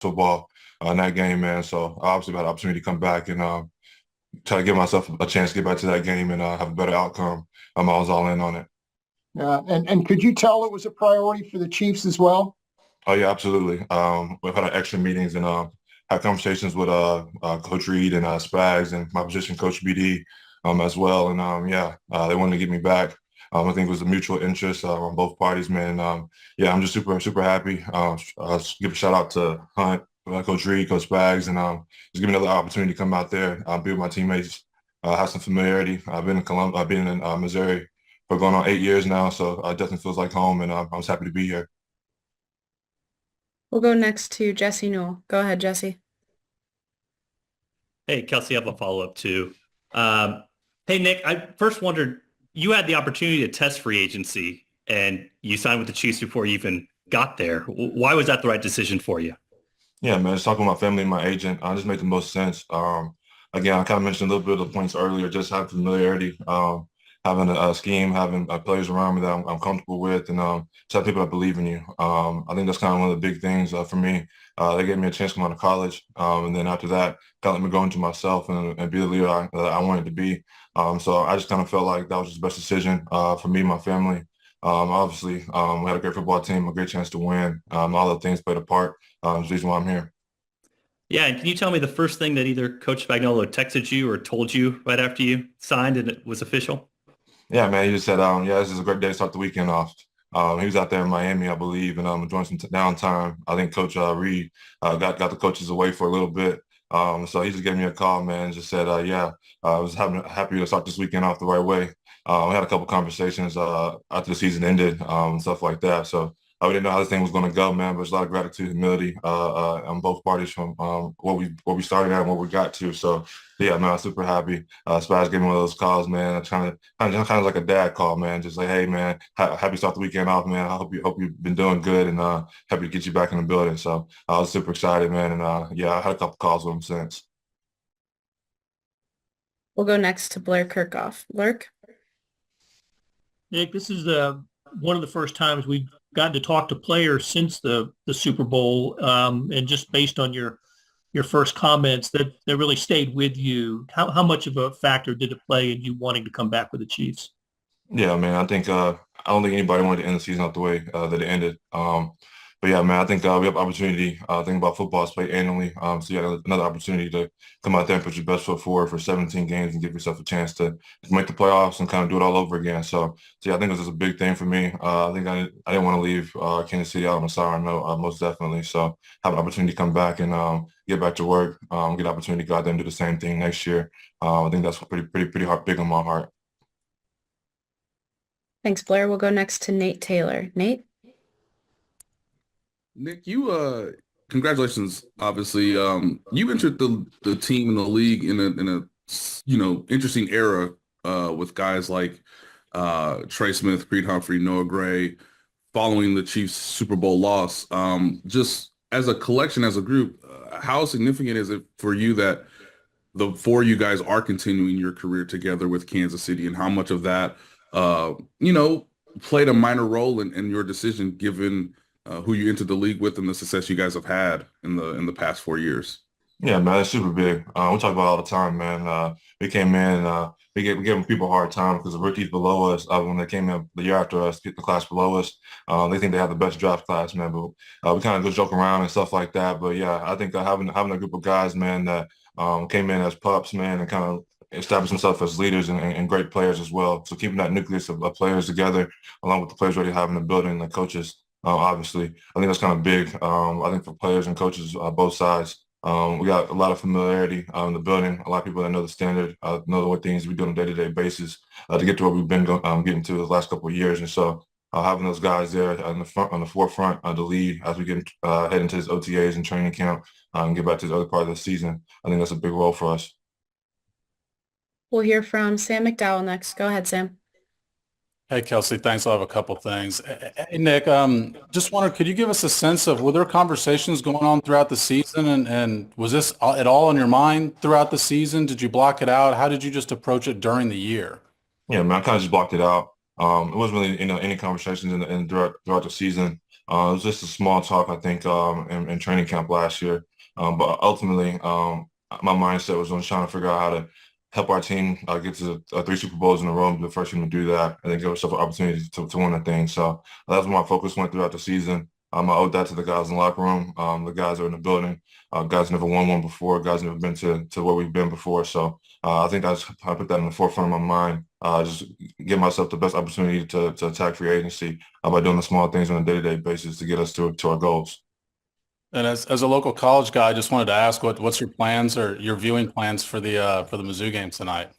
football in that game, man. So I obviously had the opportunity to come back and try to give myself a chance to get back to that game and have a better outcome. I was all in on it. And could you tell it was a priority for the Chiefs as well? Oh yeah, absolutely. We've had extra meetings and had conversations with Coach Reed and Spags and my position coach BD as well. And they wanted to get me back. I think it was a mutual interest on both parties, man. I'm just super happy. Give a shout out to Hunt, Coach Reed, Coach Spags, and just give me another opportunity to come out there, be with my teammates, have some familiarity. I've been in Missouri for going on 8 years now, so it definitely feels like home, and I was happy to be here. We'll go next to Jesse Newell. Go ahead, Jesse. Hey, Kelce, I have a follow-up too. Hey, Nick, I first wondered, you had the opportunity to test free agency and you signed with the Chiefs before you even got there. Why was that the right decision for you? Yeah, man, just talking with my family and my agent, just made the most sense. Again, I kind of mentioned a little bit of the points earlier, just having familiarity, having a scheme, having players around me that I'm comfortable with, and just have people that believe in you. I think that's kind of one of the big things for me. They gave me a chance to come out of college, and then after that, kind of let me go into myself and be the leader that I wanted to be. So I just kind of felt like that was just the best decision for me and my family. Obviously, we had a great football team, a great chance to win. All the things played a part. That's the reason why I'm here. Yeah, and can you tell me the first thing that either Coach Spagnuolo texted you or told you right after you signed and it was official? Yeah, man, he just said, this is a great day to start the weekend off. He was out there in Miami, I believe, and enjoying some downtime. I think Coach Reed got the coaches away for a little bit. So he just gave me a call, man, and just said, I was happy to start this weekend off the right way. We had a couple conversations after the season ended and stuff like that. So we didn't know how this thing was going to go, man, but there's a lot of gratitude, humility on both parties from what we started at and what we got to. So, yeah, man, I'm super happy. Spaz gave me one of those calls, man. Kind of like a dad call, man. Just like, hey, man, happy to start the weekend off, man. I hope you've been doing good and happy to get you back in the building. So I was super excited, man. And I had a couple calls with him since. We'll go next to Blair Kirkhoff. Lurk? Nick, this is one of the first times we've gotten to talk to players since the Super Bowl, and just based on your first comments that really stayed with you. How much of a factor did it play in you wanting to come back with the Chiefs? Yeah, man, I think I don't think anybody wanted to end the season out the way that it ended. But yeah, man, I think we have opportunity. Thinking about football is played annually. So yeah, another opportunity to come out there and put your best foot forward for 17 games and give yourself a chance to make the playoffs and kind of do it all over again. So yeah, I think this is a big thing for me. I think I didn't want to leave Kansas City out on a sour note, most definitely. So have an opportunity to come back and get back to work, get an opportunity to go out there and do the same thing next year. I think that's pretty hard, big on my heart. Thanks, Blair. We'll go next to Nate Taylor. Nate? Nick, you congratulations. Obviously, you entered the team in the league in a interesting era with guys like Trey Smith, Creed Humphrey, Noah Gray, following the Chiefs' Super Bowl loss. Just as a collection, as a group, how significant is it for you that the four of you guys are continuing your career together with Kansas City, and how much of that played a minor role in your decision, given who you entered the league with and the success you guys have had in the past 4 years? Yeah, man, it's super big. We talk about it all the time, man. We came in, we gave people a hard time because the rookies below us, when they came in the year after us, the class below us, they think they have the best draft class, man. But we kind of go joke around and stuff like that. But yeah, I think having a group of guys, man, that came in as pups, man, and kind of established themselves as leaders and great players as well. So keeping that nucleus of players together, along with the players already having the building, the coaches, obviously, I think that's kind of big. I think for players and coaches, both sides. We got a lot of familiarity in the building. A lot of people that know the standard, know what things we do on a day-to-day basis to get to where we've been getting to the last couple of years. And so having those guys there on the forefront to lead as we head into this OTAs and training camp and get back to the other part of the season, I think that's a big role for us. We'll hear from Sam McDowell next. Go ahead, Sam. Hey, Kelce, thanks. I'll have a couple things. Hey, Nick, just wondered, could you give us a sense of, were there conversations going on throughout the season, and was this at all on your mind throughout the season? Did you block it out? How did you just approach it during the year? Yeah, man, I kind of just blocked it out. It wasn't really any conversations throughout the season. It was just a small talk, I think, in training camp last year. But ultimately, my mindset was on trying to figure out how to help our team get to 3 Super Bowls in a row and be the first team to do that, and then give ourselves an opportunity to win the thing. So that's where my focus went throughout the season. I owed that to the guys in the locker room, the guys that are in the building. Guys never won one before. Guys never been to where we've been before. So I think I put that in the forefront of my mind. Just give myself the best opportunity to attack free agency by doing the small things on a day-to-day basis to get us to our goals. And as a local college guy, I just wanted to ask what's your plans or your viewing plans for the Mizzou game tonight?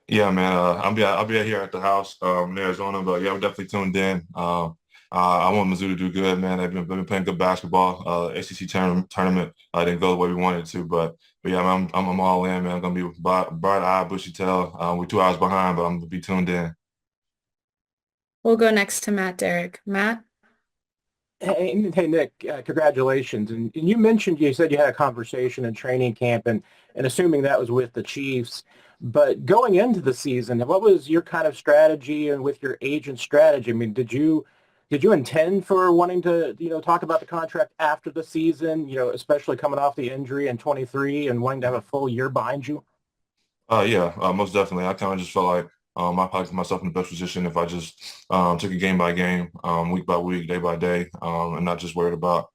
Yeah, man. I'll be here at the house in Arizona, but yeah, I'm definitely tuned in. I want Mizzou to do good, man. They've been playing good basketball. ACC tournament didn't go the way we wanted it to, but yeah, I'm all in, man. I'm gonna be bright-eyed, bushy-tailed. We're 2 hours behind, but I'm gonna be tuned in. We'll go next to Matt Derrick. Matt? Hey, Nick, congratulations. And you said you had a conversation in training camp and assuming that was with the Chiefs. But going into the season, what was your kind of strategy and with your agent strategy? I mean, did you intend for wanting to, talk about the contract after the season, especially coming off the injury in 23 and wanting to have a full year behind you? Yeah, most definitely. I kind of just felt like I put myself in the best position if I just took it game by game, week by week, day by day, and not just worried about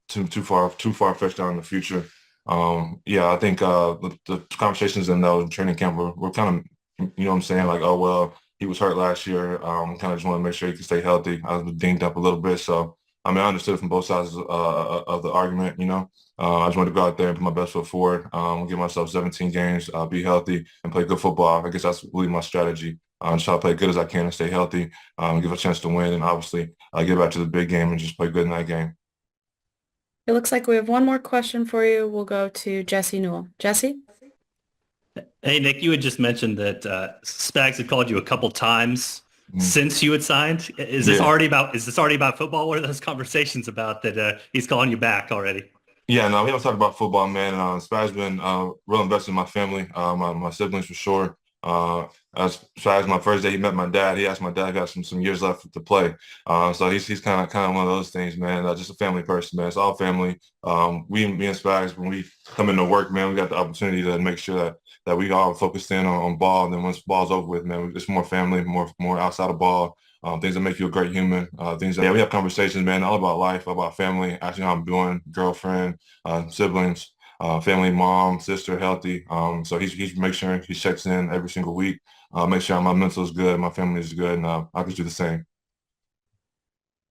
too far fetched down in the future. Yeah, I think the conversations in those training camp were kind of, what I'm saying, like, oh well, he was hurt last year. Kind of just want to make sure he can stay healthy. I was dinged up a little bit, so I mean, I understood from both sides of the argument. I just wanted to go out there and put my best foot forward, give myself 17 games, be healthy, and play good football. I guess that's really my strategy. Just try to play good as I can and stay healthy, give a chance to win, and obviously get back to the big game and just play good in that game. It looks like we have one more question for you. We'll go to Jesse Newell. Jesse? Hey, Nick, you had just mentioned that Spags had called you a couple times since you had signed. Is this already about football? What are those conversations about that he's calling you back already? Yeah, no, we don't talk about football, man. Spag's been real invested in my family, my siblings for sure. As Spag's my first day, he met my dad. He asked my dad, got some years left to play. So he's kind of one of those things, man. Just a family person, man. It's all family. Me and Spags, when we come into work, man, we got the opportunity to make sure that we all focused in on ball. And then once ball's over with, man, it's more family, more outside of ball. Things that make you a great human. Things that we have conversations, man, all about life, all about family, asking how I'm doing, girlfriend, siblings, family, mom, sister, healthy. So he's make sure he checks in every single week, make sure my mental is good, my family is good, and I can do the same.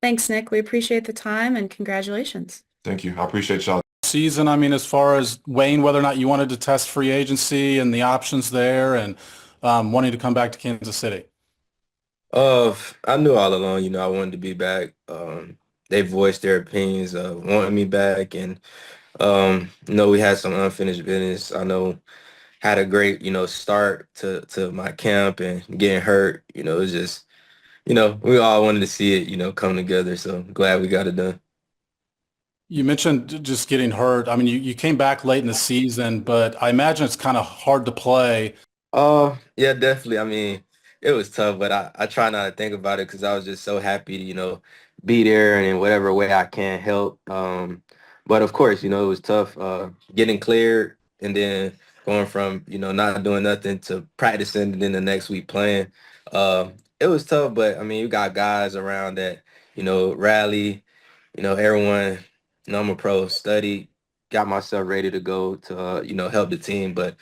Thanks, Nick. We appreciate the time and congratulations. Thank you. I appreciate y'all. Season, I mean, as far as weighing whether or not you wanted to test free agency and the options there and wanting to come back to Kansas City. I knew all along, I wanted to be back. They voiced their opinions of wanting me back, and we had some unfinished business. I know had a great, start to my camp, and getting hurt, it was just, we all wanted to see it, come together. So glad we got it done. You mentioned just getting hurt. I mean, you came back late in the season, but I imagine it's kind of hard to play. Yeah, definitely. I mean, it was tough, but I try not to think about it because I was just so happy to, be there and in whatever way I can help. But of course, it was tough getting cleared and then going from, not doing nothing to practicing and then the next week playing. It was tough, but I mean, you got guys around that, rally, everyone, I'm a pro, studied, got myself ready to go to, help the team. But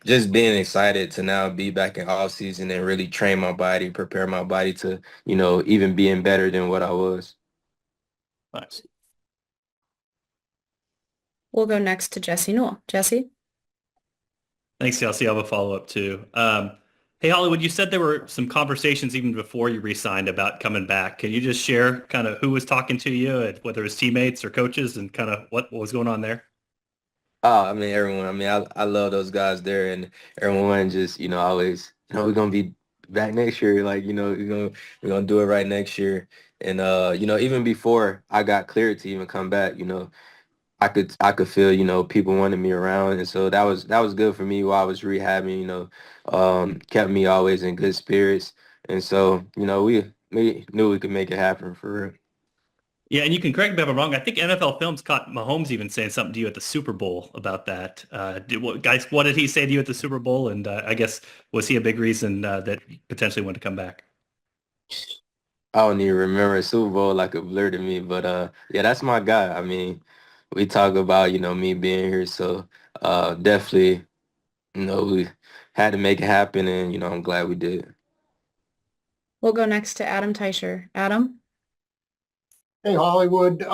just being excited to now be back in off season and really train my body, prepare my body to, even being better than what I was. Nice. We'll go next to Jesse Newell. Jesse? Thanks, Kelsey. I have a follow-up too. Hey, Hollywood, you said there were some conversations even before you re-signed about coming back. Can you just share kind of who was talking to you, whether it was teammates or coaches, and kind of what was going on there? Oh, I mean, everyone. I mean, I love those guys there, and everyone just, always, we're gonna be back next year. Like, we're gonna do it right next year. And even before I got cleared to even come back, I could feel, people wanted me around, and so that was good for me while I was rehabbing. Kept me always in good spirits, and so we knew we could make it happen for real. Yeah, and you can correct me if I'm wrong. I think NFL Films caught Mahomes even saying something to you at the Super Bowl about that. Guys, what did he say to you at the Super Bowl? And I guess, was he a big reason that he potentially wanted to come back? I don't even remember Super Bowl like a blur to me, but yeah, that's my guy. I mean, we talk about, me being here, so definitely, we had to make it happen, and I'm glad we did. We'll go next to Adam Teicher. Adam? Hey, Hollywood.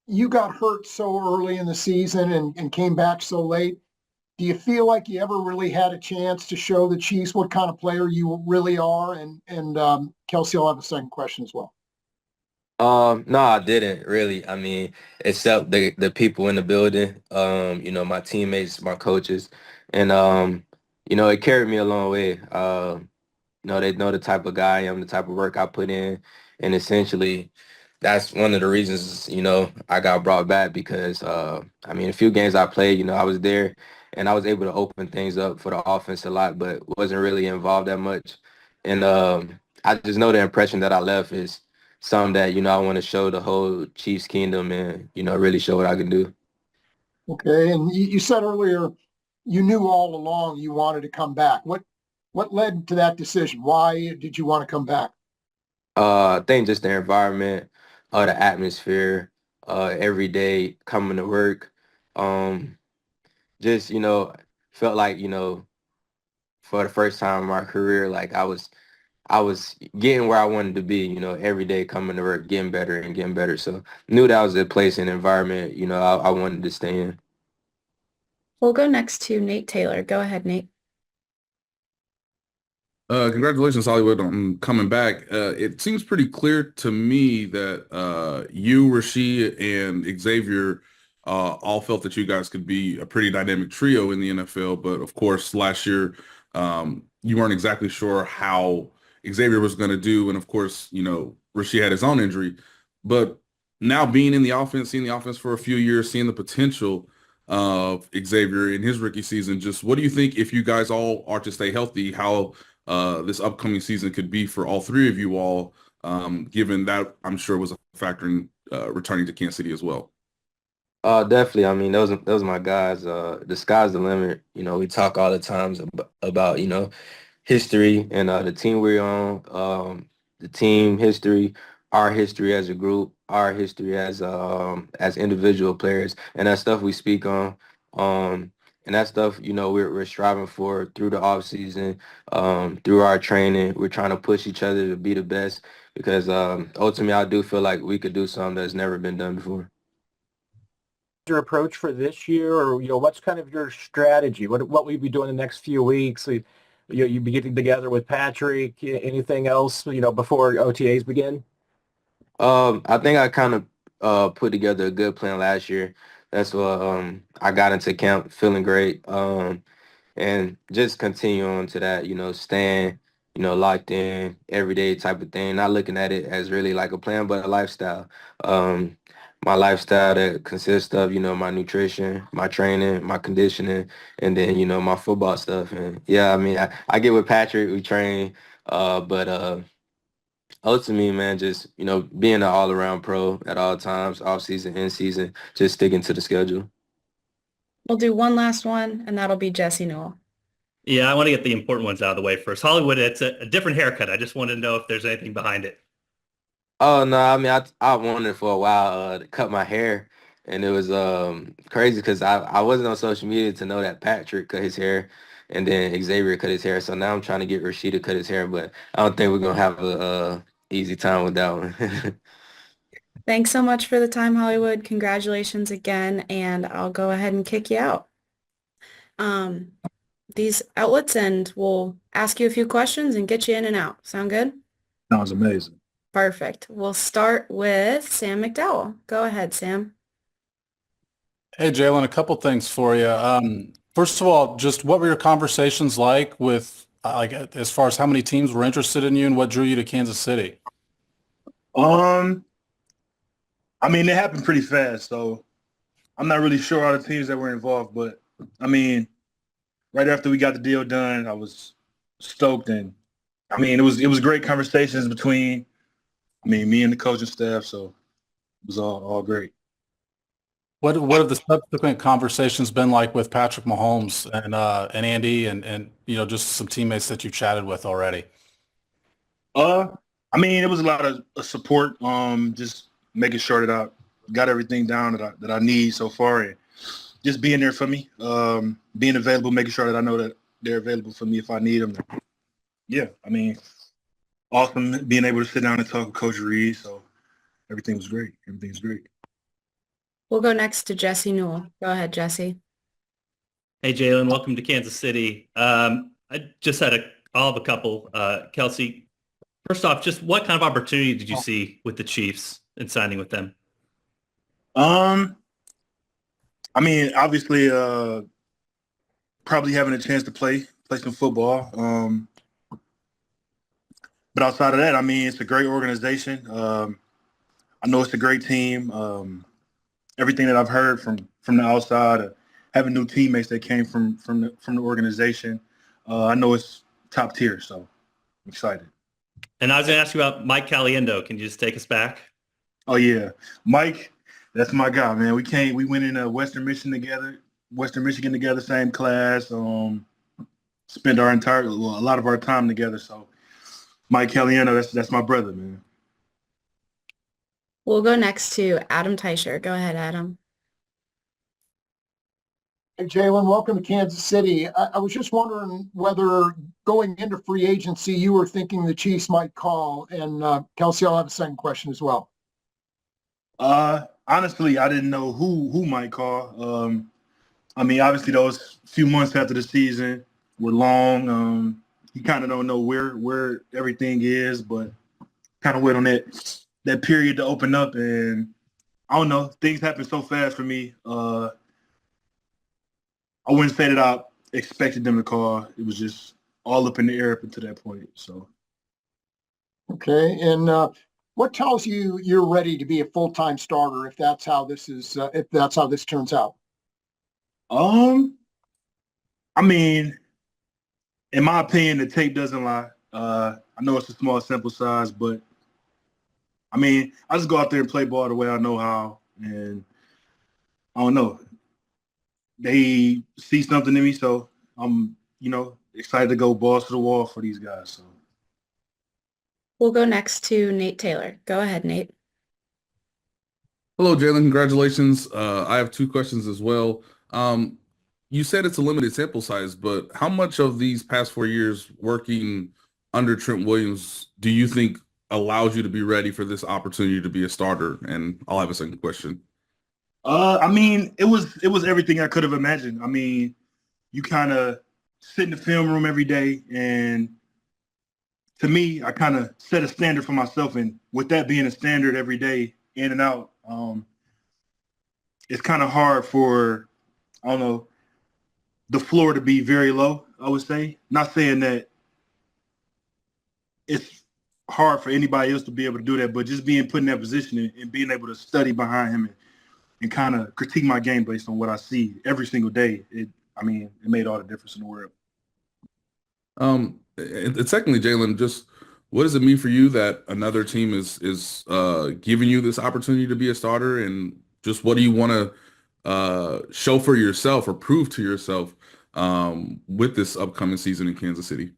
You got hurt so early in the season and came back so late. Do you feel like you ever really had a chance to show the Chiefs what kind of player you really are? And Kelce will have a second question as well. No, I didn't really. I mean, except the people in the building, my teammates, my coaches, and it carried me a long way. They know the type of guy I am, the type of work I put in, and essentially, that's one of the reasons, I got brought back because, a few games I played, I was there, and I was able to open things up for the offense a lot, but wasn't really involved that much. And I just know the impression that I left is something that, I want to show the whole Chiefs kingdom and, really show what I can do. Okay. And you said earlier you knew all along you wanted to come back. What led to that decision? Why did you want to come back? I think just the environment, the atmosphere, every day coming to work, just, felt like, for the first time in my career, like I was getting where I wanted to be, every day coming to work, getting better and getting better. So knew that was a place and environment, I wanted to stay in. We'll go next to Nate Taylor. Go ahead, Nate. Congratulations, Hollywood, on coming back. It seems pretty clear to me that you, Rashid, and Xavier all felt that you guys could be a pretty dynamic trio in the NFL. But of course, last year, you weren't exactly sure how Xavier was going to do. And of course, Rashid had his own injury. But now being in the offense, seeing the offense for a few years, seeing the potential of Xavier in his rookie season, just what do you think, if you guys all are to stay healthy, how this upcoming season could be for all three of you all, given that I'm sure was a factor in returning to Kansas City as well? Definitely. I mean, those are my guys. The sky's the limit. We talk all the times about, history and the team we're on, the team history, our history as a group, our history as individual players, and that stuff we speak on. And that stuff, we're striving for through the off season, through our training. We're trying to push each other to be the best because ultimately, I do feel like we could do something that's never been done before. Your approach for this year, or what's kind of your strategy? What will you be doing the next few weeks? You be getting together with Patrick. Anything else before OTAs begin? I think I kind of put together a good plan last year. That's what I got into camp feeling great. And just continue on to that, staying, locked in, everyday type of thing, not looking at it as really like a plan, but a lifestyle. My lifestyle that consists of, my nutrition, my training, my conditioning, and then, my football stuff. And yeah, I mean, I get with Patrick, we train, but ultimately, man, just, being an all-around pro at all times, off season, in season, just sticking to the schedule. We'll do one last one, and that'll be Jesse Newell. Yeah, I want to get the important ones out of the way first. Hollywood, it's a different haircut. I just wanted to know if there's anything behind it. Oh no, I mean I wanted for a while to cut my hair, and it was crazy because I wasn't on social media to know that Patrick cut his hair, and then Xavier cut his hair. So now I'm trying to get Rashid to cut his hair, but I don't think we're gonna have a easy time with that one. Thanks so much for the time, Hollywood. Congratulations again, and I'll go ahead and kick you out. These outlets, and we'll ask you a few questions and get you in and out. Sound good? Sounds amazing. Perfect. We'll start with Sam McDowell. Go ahead, Sam. Hey, Jaylen, a couple things for you. First of all, just what were your conversations like with, as far as how many teams were interested in you and what drew you to Kansas City? I mean, it happened pretty fast, so I'm not really sure all the teams that were involved, but I mean, right after we got the deal done, I was stoked, and I mean, it was great conversations between, me and the coaching staff. So it was all great. What have the subsequent conversations been like with Patrick Mahomes and Andy and just some teammates that you chatted with already? I mean, it was a lot of support. Just making sure that I got everything down that I need so far, and just being there for me, being available, making sure that I know that they're available for me if I need them. Yeah, I mean, awesome being able to sit down and talk with Coach Reed. So everything was great. Everything's great. We'll go next to Jesse Newell. Go ahead, Jesse. Hey, Jaylen, welcome to Kansas City. I just I'll have a couple. Kelce, first off, just what kind of opportunity did you see with the Chiefs in signing with them? I mean, obviously, probably having a chance to play some football. But outside of that, I mean, it's a great organization. I know it's a great team. Everything that I've heard from the outside, having new teammates that came from the organization, I know it's top tier. So I'm excited. And I was going to ask you about Mike Caliendo. Can you just take us back? Oh yeah, Mike, that's my guy, man. We went in Western Michigan together, same class. Spent a lot of our time together. So Mike Caliendo, that's my brother, man. We'll go next to Adam Teicher. Go ahead, Adam. Hey, Jaylen, welcome to Kansas City. I was just wondering whether going into free agency, you were thinking the Chiefs might call. And Kelce, I'll have a second question as well. Honestly, I didn't know who might call. I mean, obviously, those few months after the season were long. You kind of don't know where everything is, but kind of wait on that period to open up. And I don't know, things happen so fast for me. I wouldn't say that I expected them to call. It was just all up in the air up until that point. So. Okay, and what tells you you're ready to be a full-time starter if that's how this turns out? I mean, in my opinion, the tape doesn't lie. I know it's a small sample size, but I mean, I just go out there and play ball the way I know how, and I don't know. They see something in me, so I'm, excited to go balls to the wall for these guys. So. We'll go next to Nate Taylor. Go ahead, Nate. Hello, Jaylen. Congratulations. I have two questions as well. You said it's a limited sample size, but how much of these past 4 years working under Trent Williams do you think allows you to be ready for this opportunity to be a starter? And I'll have a second question. I mean, it was everything I could have imagined. I mean, you kind of sit in the film room every day, and to me, I kind of set a standard for myself, and with that being a standard every day, in and out, it's kind of hard for, I don't know, the floor to be very low, I would say. Not saying that it's hard for anybody else to be able to do that, but just being put in that position and being able to study behind him and kind of critique my game based on what I see every single day, it made all the difference in the world. And secondly, Jaylen, just what does it mean for you that another team is giving you this opportunity to be a starter, and just what do you want to show for yourself or prove to yourself with this upcoming season in Kansas City?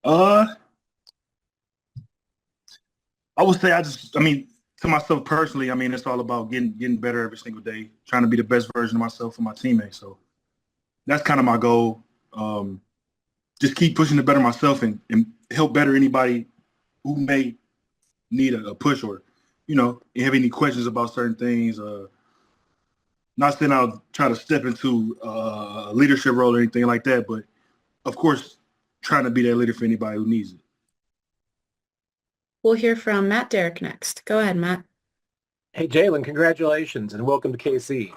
I would say to myself personally, it's all about getting better every single day, trying to be the best version of myself for my teammates. So that's kind of my goal. Just keep pushing to better myself and help better anybody who may need a push or, have any questions about certain things. Not saying I'll try to step into a leadership role or anything like that, but of course, trying to be that leader for anybody who needs it. We'll hear from Matt Derrick next. Go ahead, Matt. Hey, Jaylen, congratulations and welcome to KC.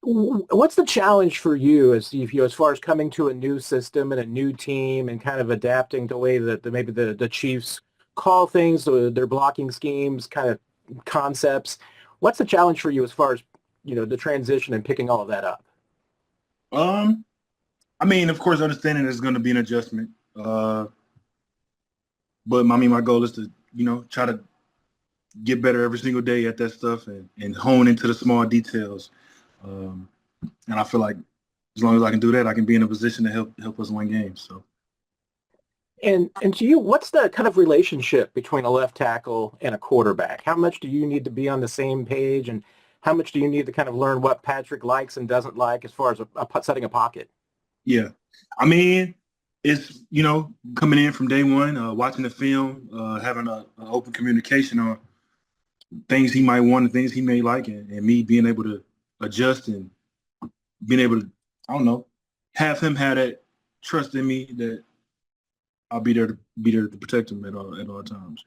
What's the challenge for you as far as coming to a new system and a new team and kind of adapting to the way that maybe the Chiefs call things, their blocking schemes, kind of concepts? What's the challenge for you as far as, the transition and picking all of that up? Of course, understanding there's going to be an adjustment. But my goal is to, try to get better every single day at that stuff and hone into the small details. And I feel like as long as I can do that, I can be in a position to help us win games. So. And to you, what's the kind of relationship between a left tackle and a quarterback? How much do you need to be on the same page, and how much do you need to kind of learn what Patrick likes and doesn't like as far as setting a pocket? Yeah. I mean, it's, coming in from day one, watching the film, having an open communication on things he might want and things he may like, and me being able to adjust and being able to, have him have that trust in me that I'll be there to protect him at all times,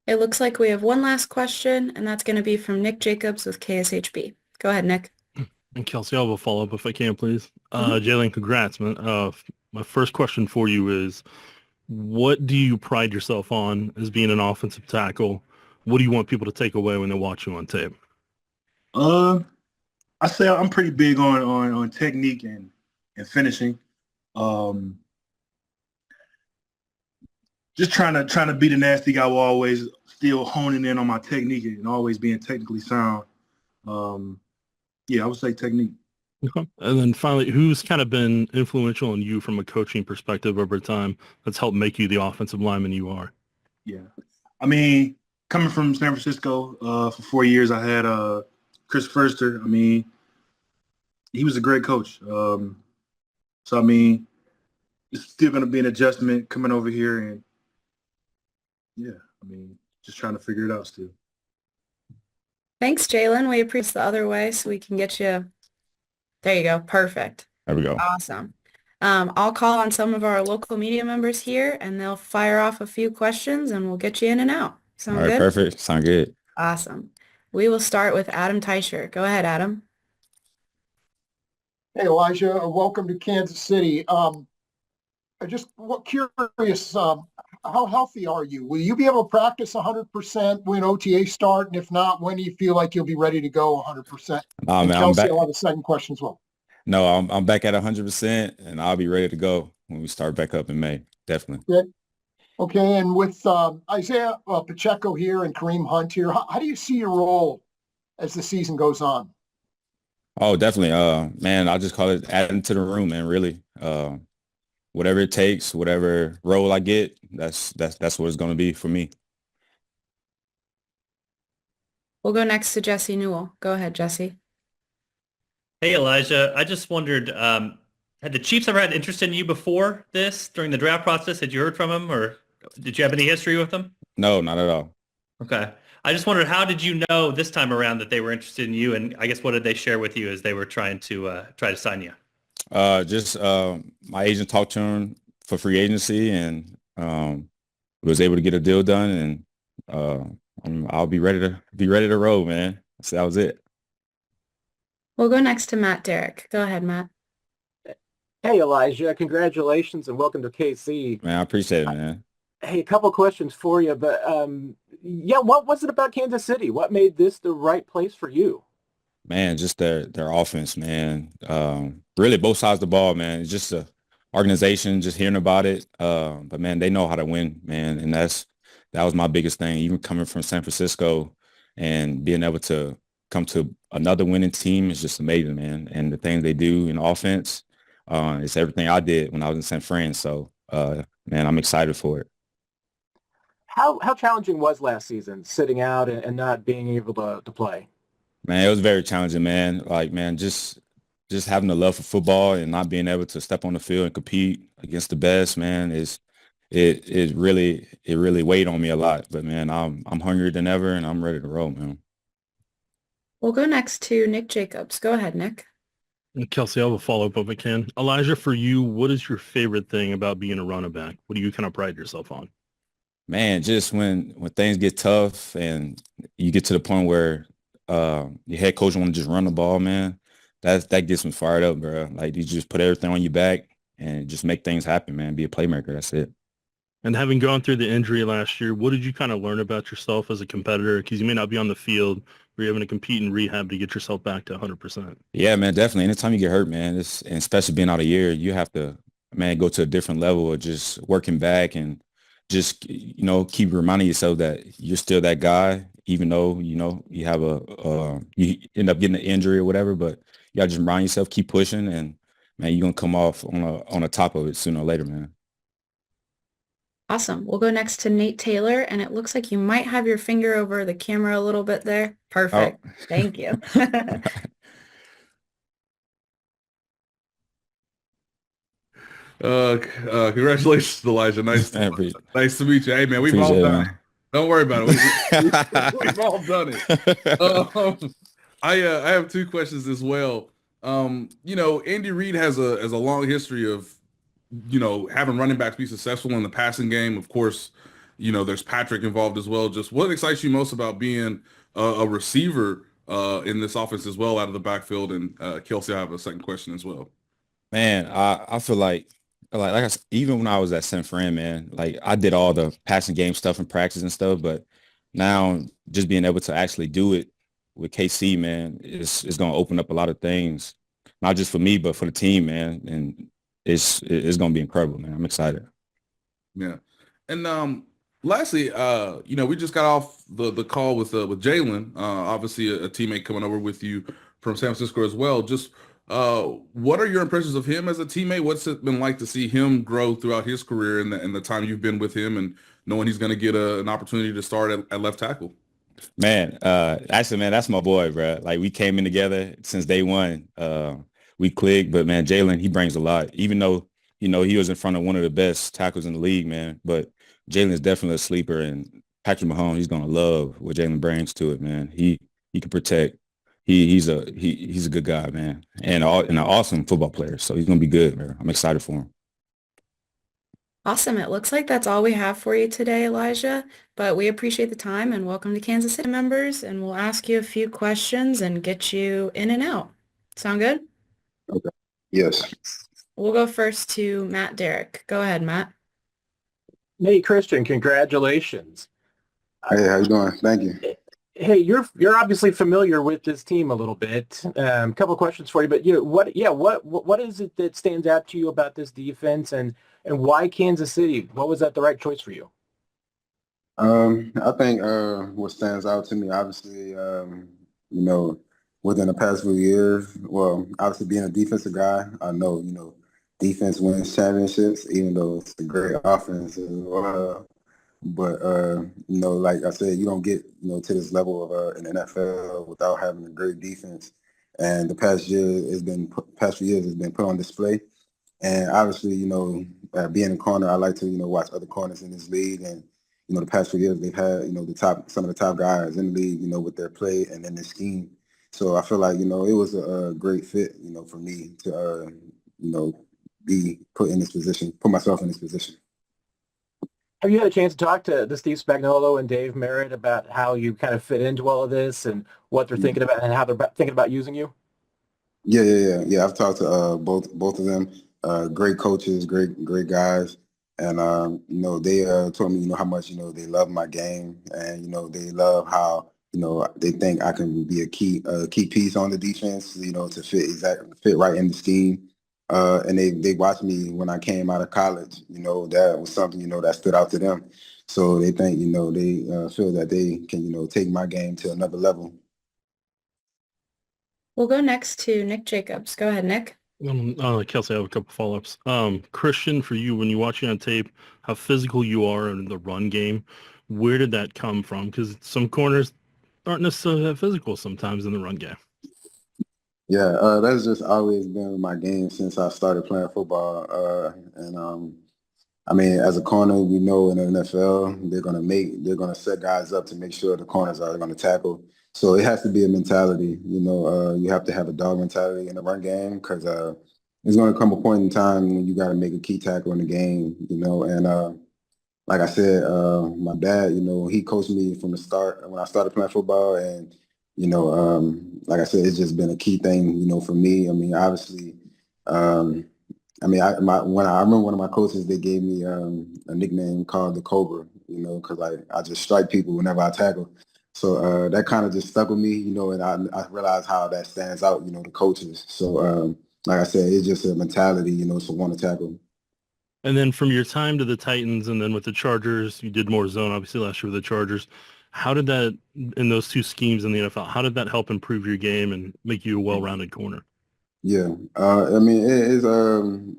It looks like we have one last question, and that's going to be from Nick Jacobs with KSHB. Go ahead, Nick. And Kelce, I'll have a follow-up if I can, please. Jaylen, congrats, man. My first question for you is, what do you pride yourself on as being an offensive tackle? What do you want people to take away when they watch you on tape? I say I'm pretty big on technique and finishing. Just trying to be the nasty guy while always still honing in on my technique and always being technically sound. I would say technique. Okay. And then finally, who's kind of been influential in you from a coaching perspective over time that's helped make you the offensive lineman you are? Yeah. I mean, coming from San Francisco for 4 years, I had Chris Furster. I mean, he was a great coach. So, I mean, it's still going to be an adjustment coming over here. And, just trying to figure it out still. Thanks, Jaylen. We appreciate the other way so we can get you. There you go. Perfect. There we go. Awesome. I'll call on some of our local media members here, and they'll fire off a few questions, and we'll get you in and out. Sound All right, good? perfect. Sound good. Awesome. We will start with Adam Teicher. Go ahead, Adam. Hey, Elijah, welcome to Kansas City. I just curious, how healthy are you? Will you be able to practice 100% when OTA start? And if not, when do you feel like you'll be ready to go 100%? Man, Kelce, I'll have a second question as well. No, I'm back at 100%, and I'll be ready to go when we start back up in May. Definitely. Good. Okay, and with Isaiah Pacheco here and Kareem Hunt here, how do you see your role as the season goes on? Oh, definitely. Man, I'll just call it adding to the room, man, really. Whatever it takes, whatever role I get, that's what it's going to be for me. We'll go next to Jesse Newell. Go ahead, Jesse. Hey, Elijah. I just wondered, had the Chiefs ever had interest in you before this, during the draft process? Had you heard from them, or did you have any history with them? No, not at all. Okay. I just wondered, how did you know this time around that they were interested in you? And I guess what did they share with you as they were trying to sign you? My agent talked to him for free agency, and was able to get a deal done, and I'll be ready to roll, man. So that was it. We'll go next to Matt Derrick. Go ahead, Matt. Hey, Elijah, congratulations and welcome to KC. Man, I appreciate it, man. Hey, a couple questions for you, but what was it about Kansas City? What made this the right place for you? Man, just their offense, man. Really both sides of the ball, man. It's just a organization, just hearing about it. But man, they know how to win, man. And that was my biggest thing. Even coming from San Francisco and being able to come to another winning team is just amazing, man. And the things they do in offense, it's everything I did when I was in San Fran. So man, I'm excited for it. How challenging was last season, sitting out and not being able to play? Man, it was very challenging, man. Like, man, just having the love for football and not being able to step on the field and compete against the best, man, it really weighed on me a lot. But man, I'm hungrier than ever, and I'm ready to roll, man. We'll go next to Nick Jacobs. Go ahead, Nick. And Kelce, I'll have a follow-up if I can. Elijah, for you, what is your favorite thing about being a running back? What do you kind of pride yourself on? Man, just when things get tough and you get to the point where your head coach want to just run the ball, man, that gets me fired up, bro. Like, you just put everything on your back and just make things happen, man. Be a playmaker. That's it. And having gone through the injury last year, what did you kind of learn about yourself as a competitor? Because you may not be on the field, or you're having to compete in rehab to get yourself back to 100%. Yeah, man, definitely. Anytime you get hurt, man, and especially being out a year, you have to, man, go to a different level of just working back and just, keep reminding yourself that you're still that guy, even though, you have you end up getting an injury or whatever, but you gotta just remind yourself, keep pushing, and man, you're gonna come off on the top of it sooner or later, man. Awesome. We'll go next to Nate Taylor, and it looks like you might have your finger over the camera a little bit there. Perfect. Oh. Thank you. Congratulations, Elijah. Nice to meet you. Hey, man, we've all done it. Don't worry about it. We've all done it. I have two questions as well. Andy Reid has a long history of, having running backs be successful in the passing game. Of course, there's Patrick involved as well. Just what excites you most about being a receiver in this offense as well out of the backfield? And Kelce, I have a second question as well. Man, I feel like I said, even when I was at San Fran, man, like I did all the passing game stuff in practice and stuff, but now just being able to actually do it with KC, man, is going to open up a lot of things, not just for me, but for the team, man. And it's going to be incredible, man. I'm excited. Yeah. And lastly, we just got off the call with Jaylen, obviously a teammate coming over with you from San Francisco as well. Just what are your impressions of him as a teammate? What's it been like to see him grow throughout his career and the time you've been with him, and knowing he's going to get an opportunity to start at left tackle? Man, actually, man, that's my boy, bro. Like we came in together since day one. We clicked, but man, Jaylen, he brings a lot. Even though he was in front of one of the best tackles in the league, man. But Jaylen is definitely a sleeper, and Patrick Mahomes, he's gonna love what Jaylen brings to it, man. He can protect. He's a good guy, man, and an awesome football player. So he's gonna be good, man. I'm excited for him. Awesome. It looks like that's all we have for you today, Elijah, but we appreciate the time and welcome to Kansas City members, and we'll ask you a few questions and get you in and out. Sound good? Okay. Yes. We'll go first to Matt Derrick. Go ahead, Matt. Nate Christian, congratulations. Hey, how you doing? Thank you. Hey, you're obviously familiar with this team a little bit. A couple of questions for you, but what is it that stands out to you about this defense, and why Kansas City? What was that the right choice for you? I think what stands out to me, obviously, within the past few years, well, obviously being a defensive guy, I know, defense wins championships, even though it's a great offense as well. But, like I said, you don't get, to this level of in the NFL without having a great defense. And the past few years has been put on display. And obviously, being a corner, I like to, watch other corners in this league. And, the past few years they've had, some of the top guys in the league, with their play and then their scheme. So I feel like, it was a great fit, for me to, be put in this position, put myself in this position. Have you had a chance to talk to Steve Spagnuolo and Dave Merritt about how you kind of fit into all of this and what they're thinking about and how they're thinking about using you? Yeah. I've talked to both of them. Great coaches, great guys, and they told me how much they love my game, and they love how they think I can be a key piece on the defense, to fit right in the scheme. And they watched me when I came out of college. That was something that stood out to them. So they think they feel that they can take my game to another level. We'll go next to Nick Jacobs. Go ahead, Nick. Kelce, I have a couple follow-ups. Christian, for you, when you're watching on tape, how physical you are in the run game, where did that come from? Because some corners aren't necessarily that physical sometimes in the run game. Yeah, that's just always been my game since I started playing football. As a corner, we know in the NFL they're gonna set guys up to make sure the corners are going to tackle. So it has to be a mentality. You have to have a dog mentality in the run game, because there's going to come a point in time when you got to make a key tackle in the game. And like I said, my dad, he coached me from the start when I started playing football, and like I said, it's just been a key thing, for me. Obviously, I remember one of my coaches, they gave me a nickname called the Cobra, because I just strike people whenever I tackle. So that kind of just stuck with me, and I realized how that stands out, the coaches. So like I said, it's just a mentality, to want to tackle. And then from your time to the Titans and then with the Chargers, you did more zone, obviously, last year with the Chargers. How did that, in those two schemes in the NFL, how did that help improve your game and make you a well-rounded corner? Yeah, I mean, it's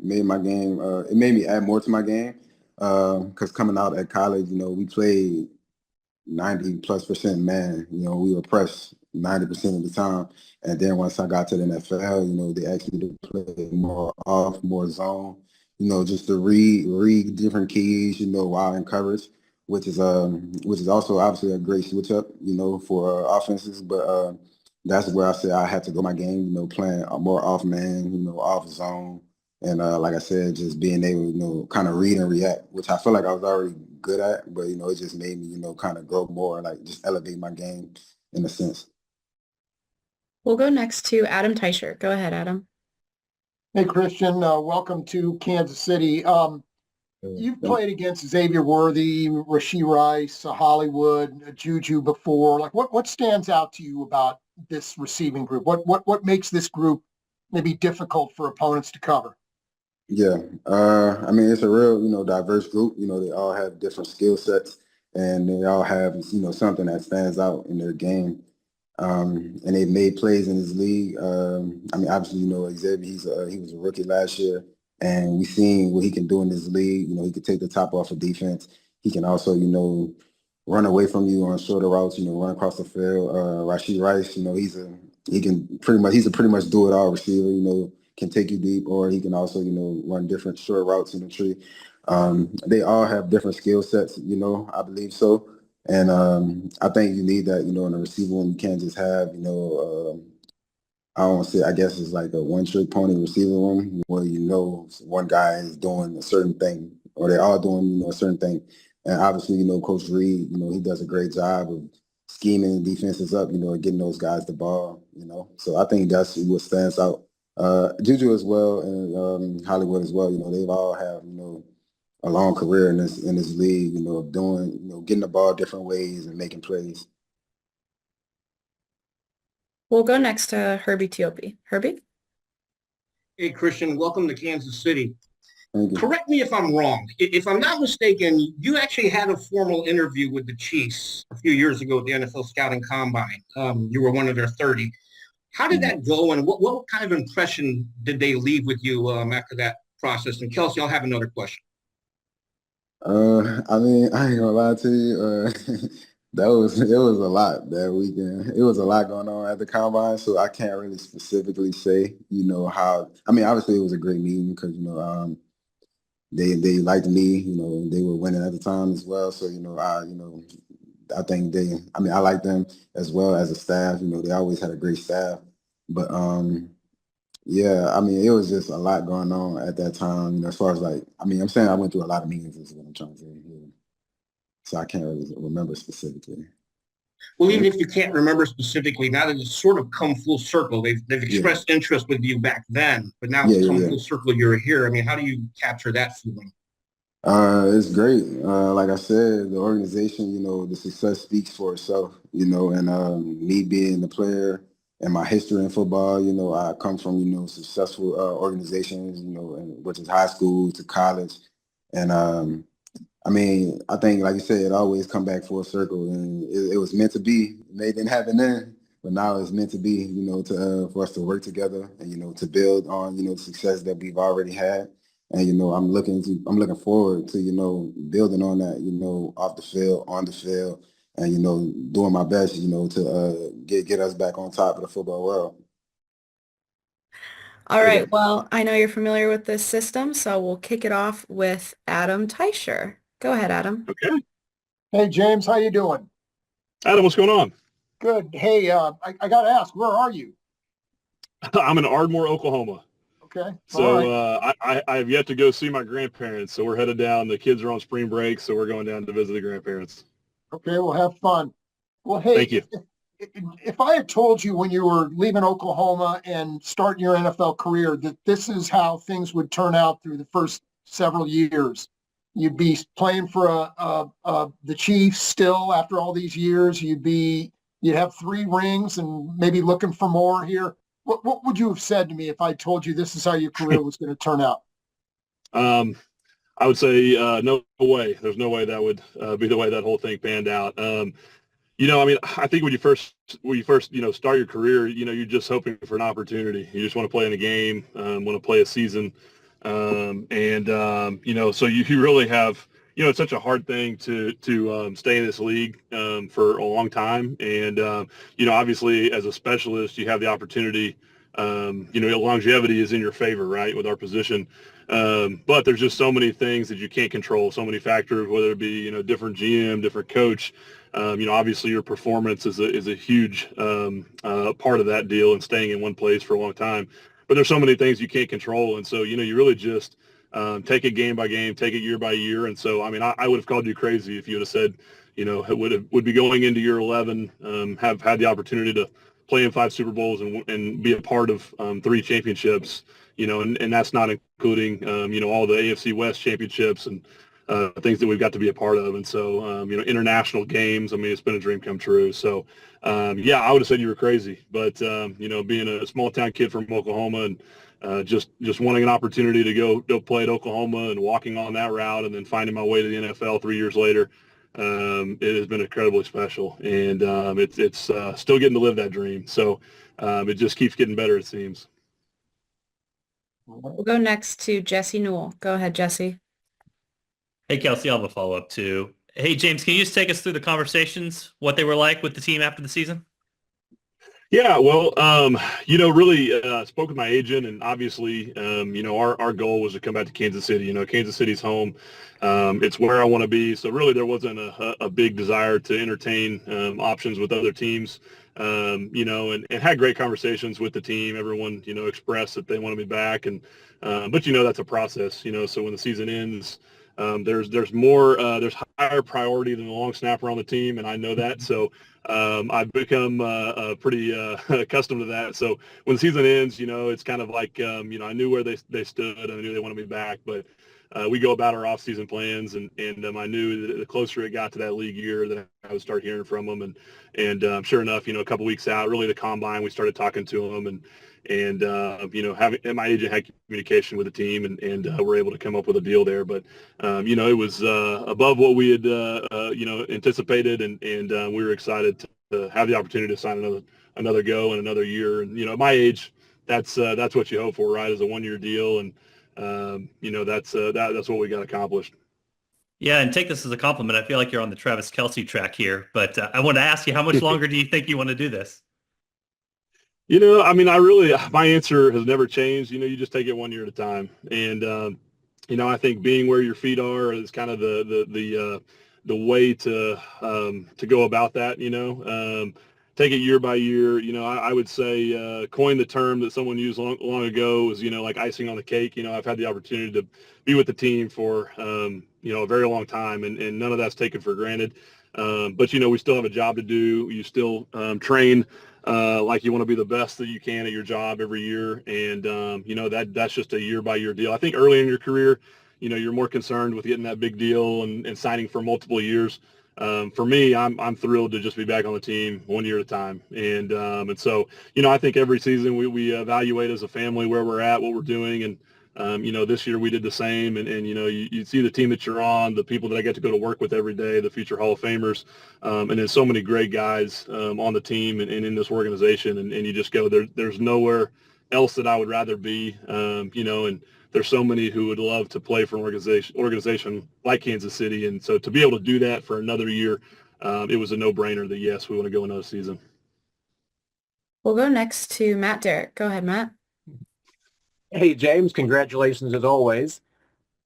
made my game. It made me add more to my game because coming out at college, we played 90+% man. We were pressed 90% of the time, and then once I got to the NFL, they asked me to play more off, more zone. Just to read different keys. While in coverage, which is also obviously a great switch up. For offenses, but. That's where I said I had to go my game, playing more off man, off zone. And like I said, just being able, kind of read and react, which I feel like I was already good at, but, it just made me, kind of grow more, like just elevate my game in a sense. We'll go next to Adam Teicher. Go ahead, Adam. Hey, Christian, welcome to Kansas City. You've played against Xavier Worthy, Rashee Rice, Hollywood, Juju before. Like, what stands out to you about this receiving group? What makes this group maybe difficult for opponents to cover? Yeah, I mean, it's a real, diverse group. They all have different skill sets, and they all have, something that stands out in their game. And they've made plays in this league. I mean, obviously, Xavier, he was a rookie last year, and we've seen what he can do in this league. He can take the top off of defense. He can also, run away from you on shorter routes. Run across the field. Rashee Rice, he's a pretty much do it all receiver. Can take you deep, or he can also, run different short routes in the tree. They all have different skill sets. I believe so. And I think you need that, in a receiver room. You can't just have, I don't want to say, I guess it's like a one-trick pony receiver room where one guy is doing a certain thing, or they're all doing, a certain thing. And obviously, Coach Reed, he does a great job of scheming defenses up, getting those guys the ball, So I think that's what stands out. Juju as well, and Hollywood as well, they've all have, a long career in this league, of doing, getting the ball different ways and making plays. We'll go next to Herbie Teope. Herbie? Hey, Christian, welcome to Kansas City. Thank you. Correct me if I'm wrong. If I'm not mistaken, you actually had a formal interview with the Chiefs a few years ago at the NFL Scouting Combine. You were one of their 30. How did that go, and what kind of impression did they leave with you after that process? And Kelce, I'll have another question. I mean, I ain't gonna lie to you. It was a lot that weekend. It was a lot going on at the combine, so I can't really specifically say, how. I mean, obviously it was a great meeting because they liked me. They were winning at the time as well. So I think I like them as well as a staff. They always had a great staff, but yeah, I mean, it was just a lot going on at that time. As far as I'm saying I went through a lot of meetings is what I'm trying to say here. So I can't really remember specifically. Well, even if you can't remember specifically, now that it's sort of come full circle, they've expressed interest with you back then, but now it's come full circle, you're here. I mean, how do you capture that feeling? It's great. Like I said, the organization, the success speaks for itself, and me being the player and my history in football, I come from, successful organizations, which is high school to college. And I mean, I think, like you said, it always come back full circle, and it was meant to be. It didn't happen then, but now it's meant to be, for us to work together and, to build on, the success that we've already had. And, I'm looking forward to, building on that, off the field, on the field, and, doing my best, to get us back on top of the football world. All right. Well, I know you're familiar with this system, so we'll kick it off with Adam Teicher. Go ahead, Adam. Okay. Hey, James, how you doing? Adam, what's going on? Good. Hey, I got to ask, where are you? I'm in Ardmore, Oklahoma. Okay. So I have yet to go see my grandparents, so we're headed down. The kids are on spring break, so we're going down to visit the grandparents. Okay, we'll have fun. Well, hey, thank you. If I had told you when you were leaving Oklahoma and starting your NFL career that this is how things would turn out through the first several years, you'd be playing for the Chiefs still after all these years. You'd have 3 rings and maybe looking for more here. What would you have said to me if I told you this is how your career was going to turn out? I would say no way. There's no way that would be the way that whole thing panned out. I mean, I think when you first start your career, you're just hoping for an opportunity. You just want to play in a game, want to play a season, so you really have, it's such a hard thing to stay in this league for a long time, and obviously as a specialist, you have the opportunity. Longevity is in your favor, right, with our position. But there's just so many things that you can't control, so many factors, whether it be, different GM, different coach. Obviously your performance is a huge part of that deal and staying in one place for a long time. But there's so many things you can't control. And so, you really just take it game by game, take it year by year. And so, I mean, I would have called you crazy if you would have said, it would be going into year 11, have had the opportunity to play in 5 Super Bowls and be a part of 3 championships, and that's not including, all the AFC West championships and things that we've got to be a part of. And so, international games, I mean, it's been a dream come true. So, I would have said you were crazy, but, being a small town kid from Oklahoma and just wanting an opportunity to go play at Oklahoma and walking on that route and then finding my way to the NFL 3 years later, it has been incredibly special. And it's still getting to live that dream. So it just keeps getting better, it seems. We'll go next to Jesse Newell. Go ahead, Jesse. Hey, Kelce, I'll have a follow-up too. Hey, James, can you just take us through the conversations, what they were like with the team after the season? Yeah, well, really spoke with my agent, and obviously, our goal was to come back to Kansas City. Kansas City's home. It's where I want to be. So really there wasn't a big desire to entertain options with other teams, and had great conversations with the team. Everyone, expressed that they want to be back. And but, that's a process, so when the season ends, there's more, there's higher priority than the long snapper on the team, and I know that. So I've become pretty accustomed to that. So when the season ends, it's kind of like, I knew where they stood. I knew they wanted me back, but we go about our off-season plans, and I knew that the closer it got to that league year, that I would start hearing from them. And sure enough, a couple weeks out, really the combine, we started talking to them, and my agent had communication with the team, and we're able to come up with a deal there. But it was above what we had anticipated, and we were excited to have the opportunity to sign another go and another year. And at my age, that's what you hope for, right? Is a 1-year deal, and that's what we got accomplished. Yeah, and take this as a compliment. I feel like you're on the Travis Kelce track here, but I want to ask you, how much longer do you think you want to do this? I mean, my answer has never changed. You just take it 1 year at a time. And, I think being where your feet are is kind of the way to go about that, take it year by year. I would say coin the term that someone used long ago was, like icing on the cake. I've had the opportunity to be with the team for, a very long time, and none of that's taken for granted. But, we still have a job to do. You still train like you want to be the best that you can at your job every year. And, that's just a year by year deal. I think early in your career, you're more concerned with getting that big deal and signing for multiple years. For me, I'm thrilled to just be back on the team 1 year at a time. And so, I think every season we evaluate as a family where we're at, what we're doing. And, this year we did the same, and you see the team that you're on, the people that I get to go to work with every day, the future Hall of Famers, and then so many great guys on the team and in this organization, and you just go, there's nowhere else that I would rather be, and there's so many who would love to play for an organization like Kansas City, and so to be able to do that for another year, it was a no-brainer that, yes, we want to go another season. We'll go next to Matt Derrick. Go ahead, Matt. Hey, James, congratulations as always.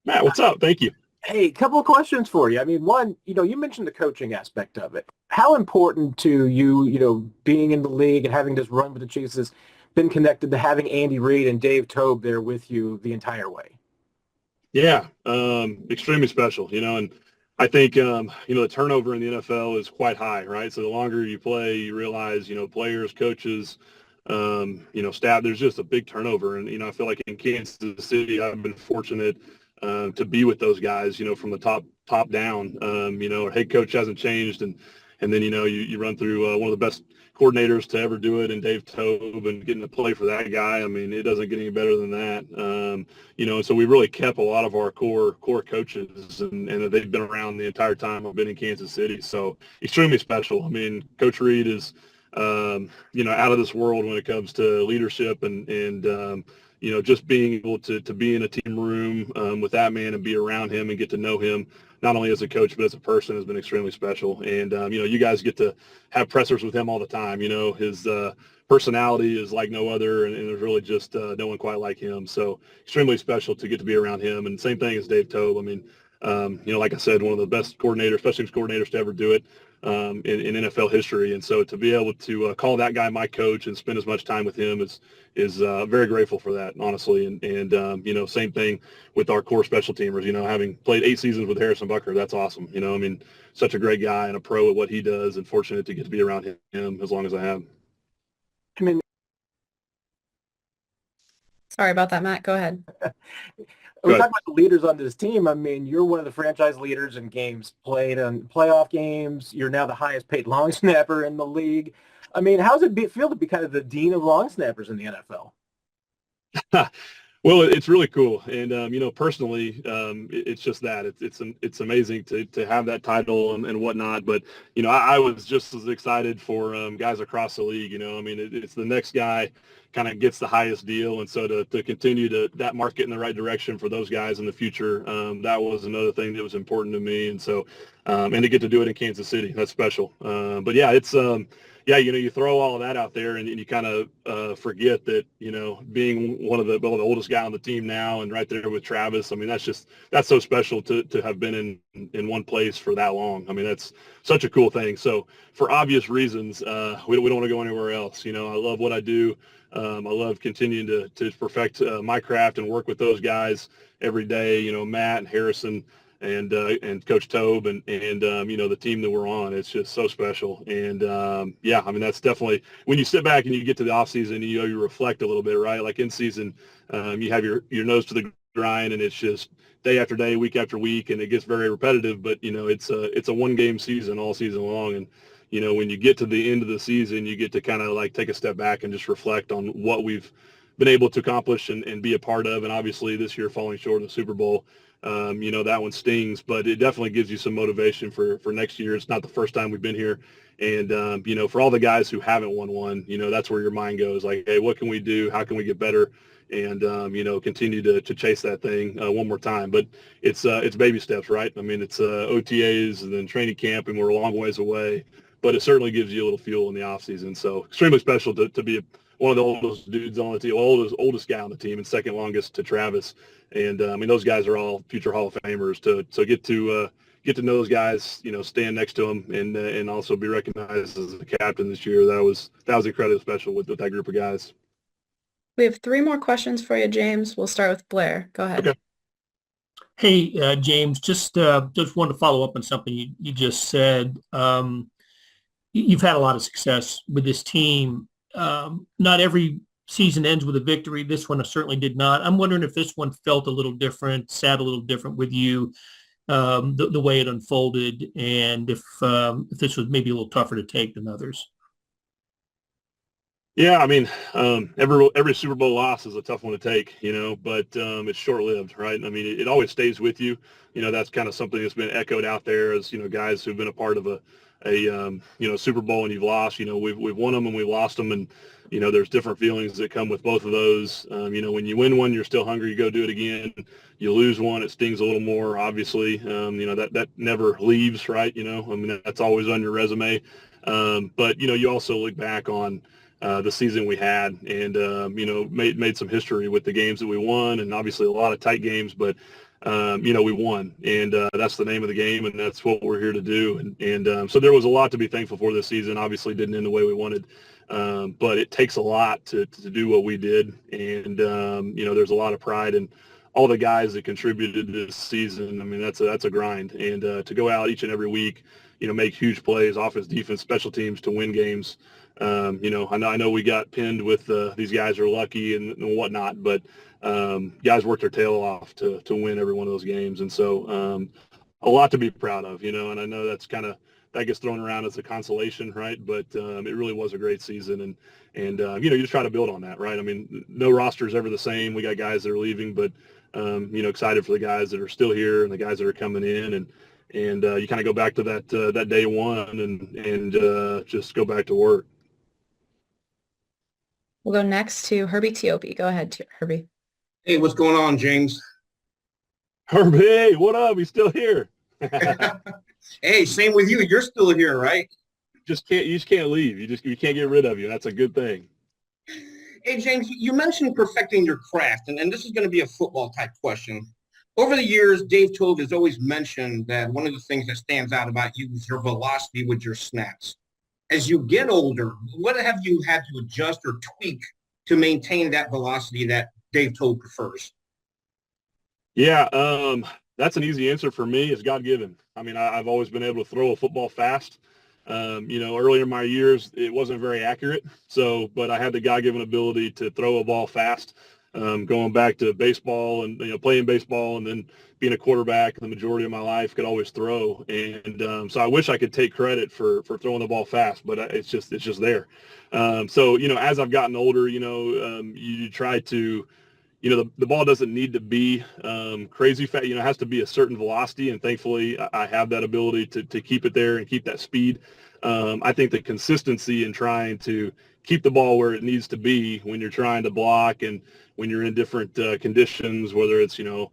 Matt, what's up? Thank you. Hey, couple of questions for you. I mean, one, you mentioned the coaching aspect of it. How important to you, being in the league and having this run with the Chiefs has been connected to having Andy Reid and Dave Toub there with you the entire way? Yeah, extremely special, and I think, the turnover in the NFL is quite high, right? So the longer you play, you realize, players, coaches, staff, there's just a big turnover. And, I feel like in Kansas City, I've been fortunate to be with those guys, from the top down. Our head coach hasn't changed. And And then, you run through one of the best coordinators to ever do it, and Dave Tobe, and getting to play for that guy. I mean, it doesn't get any better than that. And so we really kept a lot of our core coaches, and they've been around the entire time I've been in Kansas City. So extremely special. I mean, Coach Reed is, out of this world when it comes to leadership and just being able to be in a team room with that man and be around him and get to know him, not only as a coach, but as a person, has been extremely special. And, you guys get to have pressers with him all the time. His personality is like no other, and there's really just no one quite like him. So extremely special to get to be around him. And same thing as Dave Tobe. I mean, like I said, one of the best coordinators, special teams coordinators to ever do it in NFL history. And so to be able to call that guy my coach and spend as much time with him is very grateful for that, honestly. And same thing with our core special teamers, having played 8 seasons with Harrison Bucker, that's awesome. I mean, such a great guy and a pro at what he does, and fortunate to get to be around him as long as I have. I mean, Sorry about that, Matt. Go ahead. we talk about the leaders on this team. I mean, you're one of the franchise leaders in games played in playoff games. You're now the highest paid long snapper in the league. I mean, how does it feel to be kind of the dean of long snappers in the NFL? Well, it's really cool. And, personally, it's just that. It's amazing to have that title and whatnot. But, I was just as excited for guys across the league. I mean, it's the next guy kind of gets the highest deal. And so to continue that market in the right direction for those guys in the future, that was another thing that was important to me. And so, and to get to do it in Kansas City, that's special. But yeah, it's, you throw all of that out there, and you kind of forget that, being one of the oldest guy on the team now, and right there with Travis, I mean, that's so special to have been in one place for that long. I mean, that's such a cool thing. So for obvious reasons, we don't want to go anywhere else. I love what I do. I love continuing to perfect my craft and work with those guys every day, Matt and Harrison and Coach Tobe and the team that we're on. It's just so special. And I mean, that's definitely when you sit back and you get to the off season, you reflect a little bit, right? Like in season, you have your nose to the grind, and it's just day after day, week after week, and it gets very repetitive, but it's a 1-game season all season long. And when you get to the end of the season, you get to kind of like take a step back and just reflect on what we've been able to accomplish and be a part of. And obviously this year falling short of the Super Bowl, that one stings, but it definitely gives you some motivation for next year. It's not the first time we've been here. And, for all the guys who haven't won one, that's where your mind goes, like, hey, what can we do? How can we get better? And, continue to chase that thing one more time. But it's baby steps, right? I mean, it's OTAs and then training camp, and we're a long ways away. But it certainly gives you a little fuel in the offseason. So extremely special to be one of the oldest dudes on the team, oldest guy on the team, and second longest to Travis. And I mean, those guys are all future Hall of Famers. To get to know those guys, stand next to them, and also be recognized as the captain this year. That was incredibly special with that group of guys. We have 3 more questions for you, James. We'll start with Blair. Go ahead. Okay. Hey, James, just wanted to follow up on something you just said. You've had a lot of success with this team. Not every season ends with a victory. This one certainly did not. I'm wondering if this one felt a little different, sat a little different with you, the way it unfolded, and if this was maybe a little tougher to take than others. Yeah, I mean, every Super Bowl loss is a tough one to take, but it's short-lived, right? I mean, it always stays with you. That's kind of something that's been echoed out there as, guys who've been a part of a Super Bowl and you've lost. We've won them and we've lost them, and there's different feelings that come with both of those. When you win one, you're still hungry, you go do it again. You lose one, it stings a little more, obviously. That never leaves, right? I mean, that's always on your resume. But you also look back on the season we had, and made some history with the games that we won, and obviously a lot of tight games, but we won, and that's the name of the game, and that's what we're here to do. And so there was a lot to be thankful for this season. Obviously didn't end the way we wanted, but it takes a lot to do what we did. And there's a lot of pride in all the guys that contributed this season. I mean, that's a grind, and to go out each and every week, make huge plays, offense, defense, special teams to win games. I know we got pinned with these guys are lucky and whatnot, but guys worked their tail off to win every one of those games. And so a lot to be proud of, and I know that's kind of that gets thrown around as a consolation, right? But it really was a great season, and you know, you just try to build on that, right? I mean, no roster is ever the same. We got guys that are leaving, but you know, excited for the guys that are still here and the guys that are coming in, and you kind of go back to that day one and just go back to work. We'll go next to Herbie Teope. Go ahead, Herbie. Hey, what's going on, James? Herbie, what up? He's still here. Hey, same with you. You're still here, right? You just can't leave. You can't get rid of you. That's a good thing. Hey, James, you mentioned perfecting your craft, and this is going to be a football type question. Over the years, Dave Toub has always mentioned that one of the things that stands out about you is your velocity with your snaps. As you get older, what have you had to adjust or tweak to maintain that velocity that Dave Toub prefers? Yeah, that's an easy answer for me. It's God-given. I mean, I've always been able to throw a football fast. You know, earlier in my years, it wasn't very accurate. But I had the God-given ability to throw a ball fast. Going back to baseball and, you know, playing baseball and then being a quarterback the majority of my life, could always throw. And so I wish I could take credit for throwing the ball fast, but it's just there. So, you know, as I've gotten older, you know, you try to, you know, the ball doesn't need to be crazy fast. You know, it has to be a certain velocity, and thankfully I have that ability to keep it there and keep that speed. I think the consistency in trying to keep the ball where it needs to be when you're trying to block and when you're in different conditions, whether it's, you know,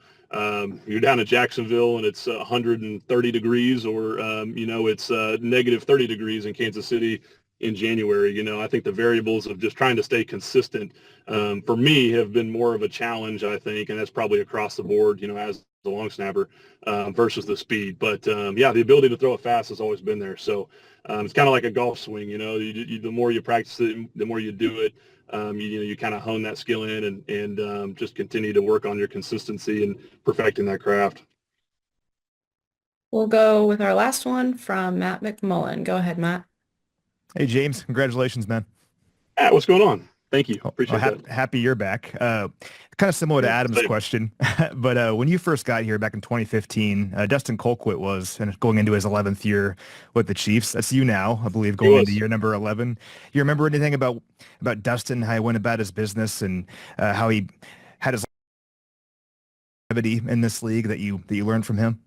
you're down in Jacksonville and it's 130 degrees or, you know, it's negative 30 degrees in Kansas City in January. You know, I think the variables of just trying to stay consistent for me have been more of a challenge, I think, and that's probably across the board, you know, as the long snapper versus the speed. But yeah, the ability to throw it fast has always been there. So it's kind of like a golf swing, you know, the more you practice it, the more you do it, you kind of hone that skill in and just continue to work on your consistency and perfecting that craft. We'll go with our last one from Matt McMullen. Go ahead, Matt. Hey, James. Congratulations, man. What's going on? Thank you. Appreciate that. Happy you're back. Kind of similar to Adam's question, but when you first got here back in 2015, Dustin Colquitt was going into his 11th year with the Chiefs. That's you now, I believe, going into year number 11. You remember anything about Dustin, how he went about his business, and how he had his activity in this league that you learned from him?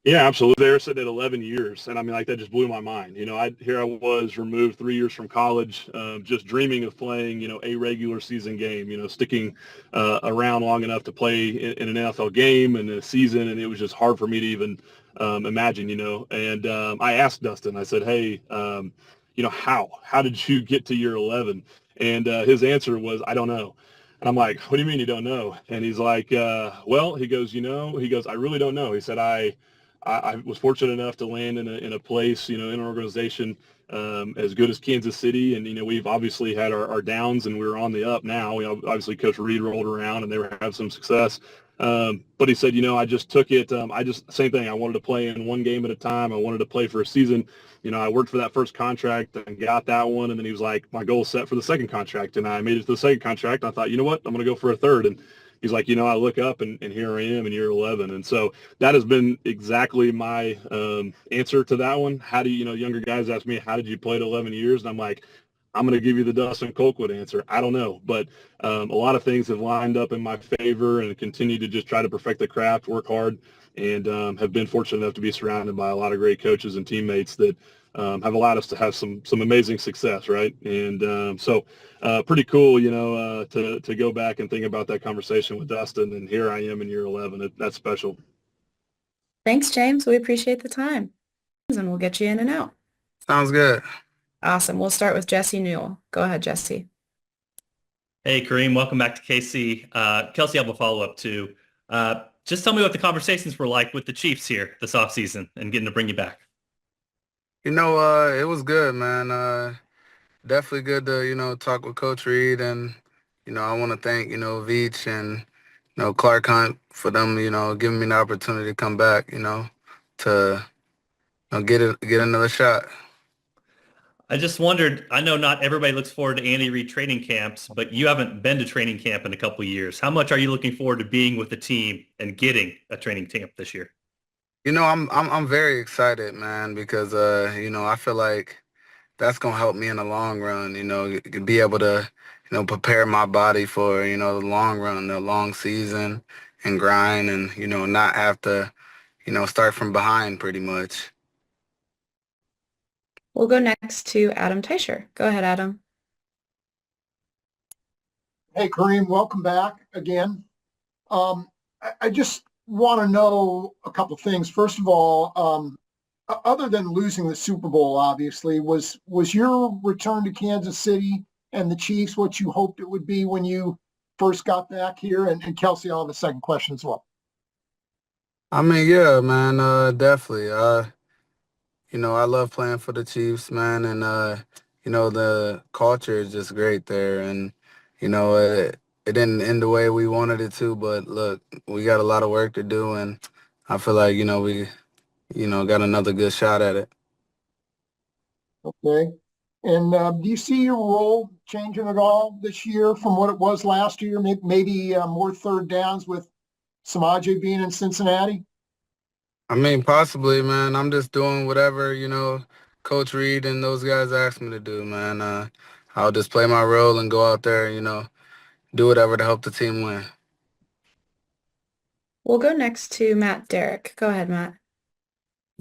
Yeah, absolutely. They're sitting at 11 years. And I mean, like, that just blew my mind. You know, here I was removed 3 years from college, just dreaming of playing, you know, a regular season game, you know, sticking around long enough to play in an NFL game and a season. And it was just hard for me to even imagine, you know. And I asked Dustin, I said, hey, you know, how did you get to year 11? And his answer was, I don't know. And I'm like, what do you mean you don't know? And he's like, well, he goes, I really don't know. He said, I was fortunate enough to land in a place, you know, in an organization as good as Kansas City. And, you know, we've obviously had our downs and we're on the up now. We obviously Coach Reed rolled around and they were having some success. But he said, you know, I just took it. Same thing. I wanted to play in one game at a time. I wanted to play for a season. You know, I worked for that first contract and got that one. And then he was like, my goal is set for the second contract. And I made it to the second contract. I thought, you know what, I'm going to go for a third. And he's like, you know, I look up and here I am in year 11. And so that has been exactly my answer to that one. How do you know, younger guys ask me, how did you play to 11 years? And I'm like, I'm going to give you the Dustin Colquitt answer. I don't know. But a lot of things have lined up in my favor and continue to just try to perfect the craft, work hard, and have been fortunate enough to be surrounded by a lot of great coaches and teammates that have allowed us to have some amazing success, right? And so pretty cool, you know, to go back and think about that conversation with Dustin, and here I am in year 11. That's special. Thanks, James. We appreciate the time, and we'll get you in and out. Sounds good. Awesome. We'll start with Jesse Newell. Go ahead, Jesse. Hey, Kareem. Welcome back to KC. Kelce, I have a follow-up too. Just tell me what the conversations were like with the Chiefs here this offseason and getting to bring you back. You know, it was good, man. Definitely good to, you know, talk with Coach Reed. And, you know, I want to thank, you know, Veach and, you know, Clark Hunt for them, you know, giving me the opportunity to come back, you know, to get another shot. I just wondered, I know not everybody looks forward to Andy Reid training camps, but you haven't been to training camp in a couple of years. How much are you looking forward to being with the team and getting a training camp this year? I'm very excited, man, because I feel like that's gonna help me in the long run. Be able to, prepare my body for the long run, the long season, and grind, and not have to, start from behind pretty much. We'll go next to Adam Teicher. Go ahead, Adam. Hey, Kareem, welcome back again. I just want to know a couple things. First of all, other than losing the Super Bowl, obviously, was your return to Kansas City and the Chiefs what you hoped it would be when you first got back here? And Kelce, I'll have a second question as well. I mean, yeah, man, definitely. I love playing for the Chiefs, man, and the culture is just great there, and it didn't end the way we wanted it to, but look, we got a lot of work to do, and I feel like we got another good shot at it. Okay. And do you see your role changing at all this year from what it was last year? Maybe more third downs with Samaje being in Cincinnati? I mean, possibly, man. I'm just doing whatever, Coach Reed and those guys asked me to do, man. I'll just play my role and go out there, do whatever to help the team win. We'll go next to Matt Derrick. Go ahead, Matt.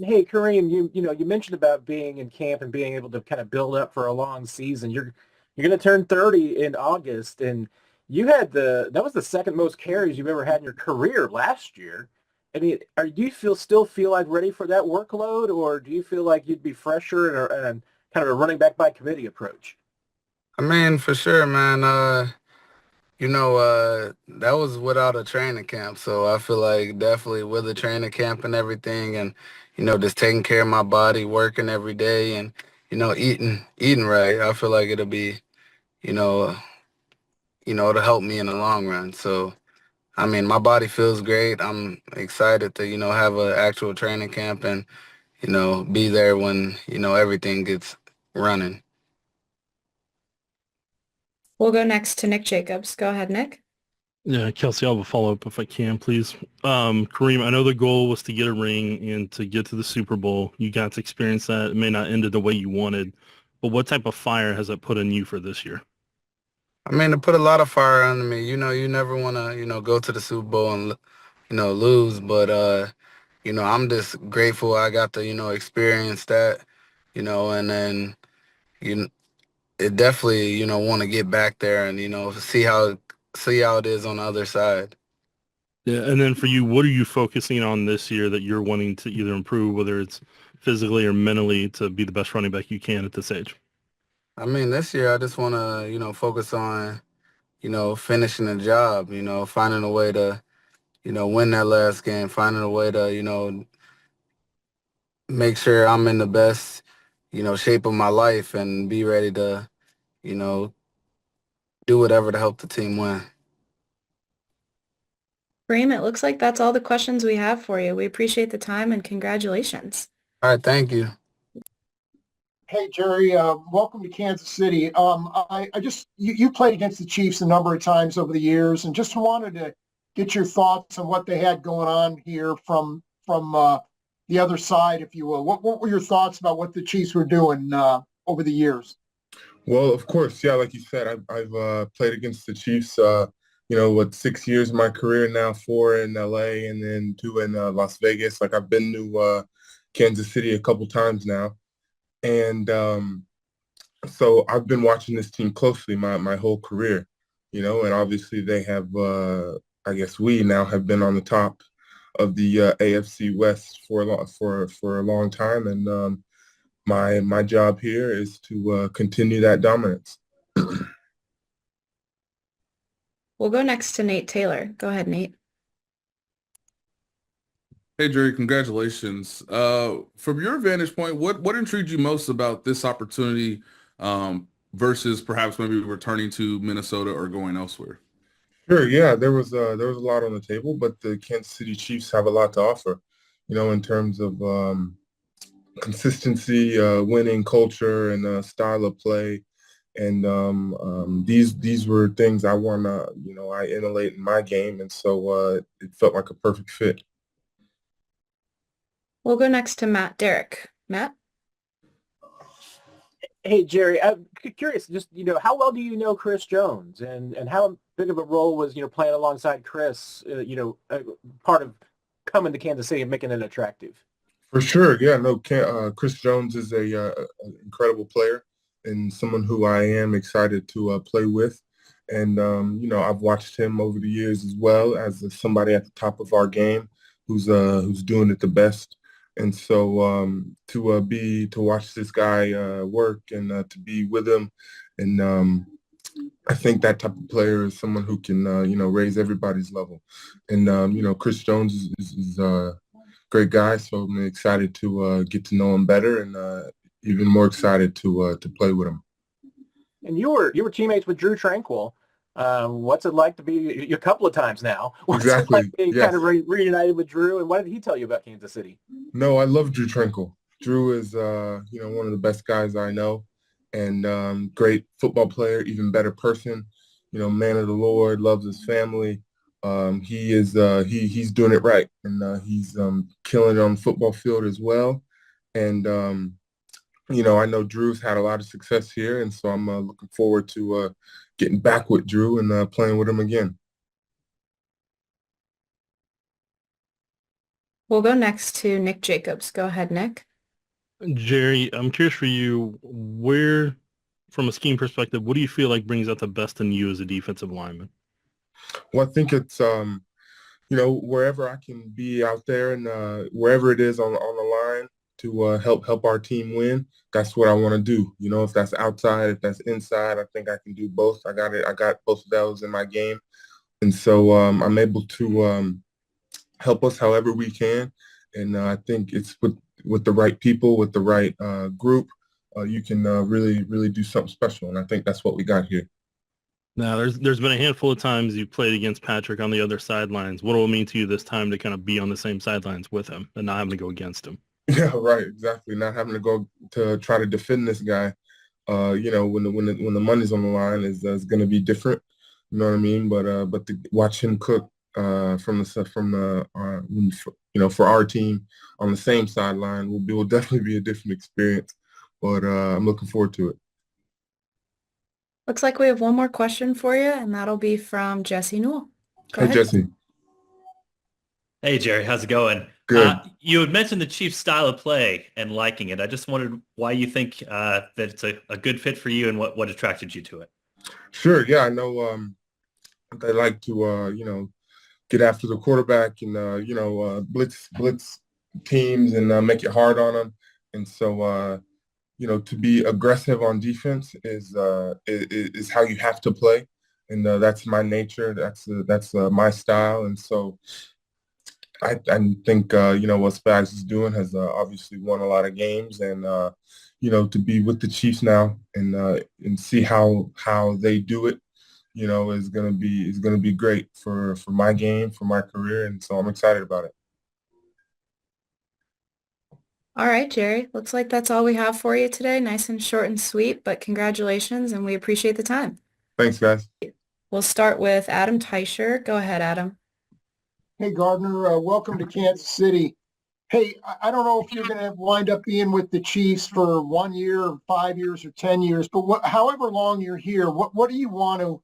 Hey, Kareem, you mentioned about being in camp and being able to kind of build up for a long season. You're going to turn 30 in August, and you had that was the second most carries you've ever had in your career last year. I mean, do you still feel like ready for that workload, or do you feel like you'd be fresher and kind of a running back by committee approach? I mean, for sure, man. That was without a training camp. So I feel like definitely with a training camp and everything and, just taking care of my body, working every day and, eating right. I feel like it'll be, it'll help me in the long run. So, I mean, my body feels great. I'm excited to, have an actual training camp and, be there when, everything gets running. We'll go next to Nick Jacobs. Go ahead, Nick. Yeah, Kelce, I'll have a follow-up if I can, please. Kareem, I know the goal was to get a ring and to get to the Super Bowl. You got to experience that. It may not end the way you wanted, but what type of fire has that put in you for this year? I mean, it put a lot of fire under me. You never want to, go to the Super Bowl and, lose. But, I'm just grateful I got to, experience that, and then, you, it definitely, want to get back there and, see how it is on the other side. Yeah, and then for you, what are you focusing on this year that you're wanting to either improve, whether it's physically or mentally, to be the best running back you can at this age? I mean, this year I just want to, focus on, finishing the job, finding a way to, win that last game, finding a way to, make sure I'm in the best, shape of my life and be ready to, you know, do whatever to help the team win. Kareem, it looks like that's all the questions we have for you. We appreciate the time and congratulations. All right, thank you. Hey, Jerry, welcome to Kansas City. You played against the Chiefs a number of times over the years and just wanted to get your thoughts on what they had going on here from the other side, if you will. What were your thoughts about what the Chiefs were doing over the years? Well, of course, yeah, like you said, I've played against the Chiefs, 6 years of my career now, 4 in LA and then 2 in Las Vegas. Like I've been to Kansas City a couple times now. And so I've been watching this team closely my whole career, and obviously they have, I guess we now have been on the top of the AFC West for a long time. And my job here is to continue that dominance. We'll go next to Nate Taylor. Go ahead, Nate. Hey, Jerry, congratulations. From your vantage point, what intrigued you most about this opportunity versus perhaps maybe returning to Minnesota or going elsewhere? Sure, yeah, there was a lot on the table, but the Kansas City Chiefs have a lot to offer, in terms of consistency, winning culture, and style of play. And these were things I want to, I emulate in my game, and so it felt like a perfect fit. We'll go next to Matt Derrick. Matt? Hey, Jerry, I'm curious, just, how well do you know Chris Jones, and how big of a role was, playing alongside Chris, part of coming to Kansas City and making it attractive? For sure, yeah, no, Chris Jones is an incredible player and someone who I am excited to play with. And, I've watched him over the years as well as somebody at the top of our game who's doing it the best. And so to watch this guy work and to be with him, and I think that type of player is someone who can, raise everybody's level. And, Chris Jones is a great guy, so I'm excited to get to know him better, and even more excited to play with him. And you were teammates with Drew Tranquil. What's it like to be a couple of times now? What's Exactly. it like being Yes. kind of reunited with Drew? And what did he tell you about Kansas City? No, I love Drew Tranquil. Drew is, one of the best guys I know, and great football player, even better person. Man of the Lord, loves his family. He's doing it right, and he's killing it on the football field as well. And I know Drew's had a lot of success here, and so I'm looking forward to getting back with Drew and playing with him again. We'll go next to Nick Jacobs. Go ahead, Nick. Jerry, I'm curious for you, where, from a scheme perspective, what do you feel like brings out the best in you as a defensive lineman? Well, I think it's wherever I can be out there, and wherever it is on the line to help our team win, that's what I want to do. If that's outside, if that's inside, I think I can do both. I got both of those in my game, and so I'm able to help us however we can. And I think it's with the right people, with the right group, you can really do something special. And I think that's what we got here. Now, there's been a handful of times you played against Patrick on the other sidelines. What will it mean to you this time to kind of be on the same sidelines with him and not having to go against him? Yeah, right, exactly. Not having to go to try to defend this guy, when the money's on the line is going to be different. You know what I mean? But to watch him cook for our team on the same sideline will definitely be a different experience. But I'm looking forward to it. Looks like we have one more question for you, and that'll be from Jesse Newell. Go Hey, ahead. Jesse. Hey, Jerry, how's it going? Good. You had mentioned the Chiefs' style of play and liking it. I just wondered why you think that it's a good fit for you and what attracted you to it. Sure. Yeah, I know they like to, get after the quarterback and, blitz teams and make it hard on them. And so, to be aggressive on defense is how you have to play. And that's my nature. That's my style. And so I think, what Spags is doing has obviously won a lot of games. And, to be with the Chiefs now and see how they do it, is gonna be great for my game, for my career, and so I'm excited about it. All right, Jerry. Looks like that's all we have for you today. Nice and short and sweet, but congratulations, and we appreciate the time. Thanks, guys. We'll start with Adam Teicher. Go ahead, Adam. Hey, Gardner, welcome to Kansas City. Hey, I don't know if you're going to wind up being with the Chiefs for 1 year, 5 years, or 10 years, but however long you're here, what do you want to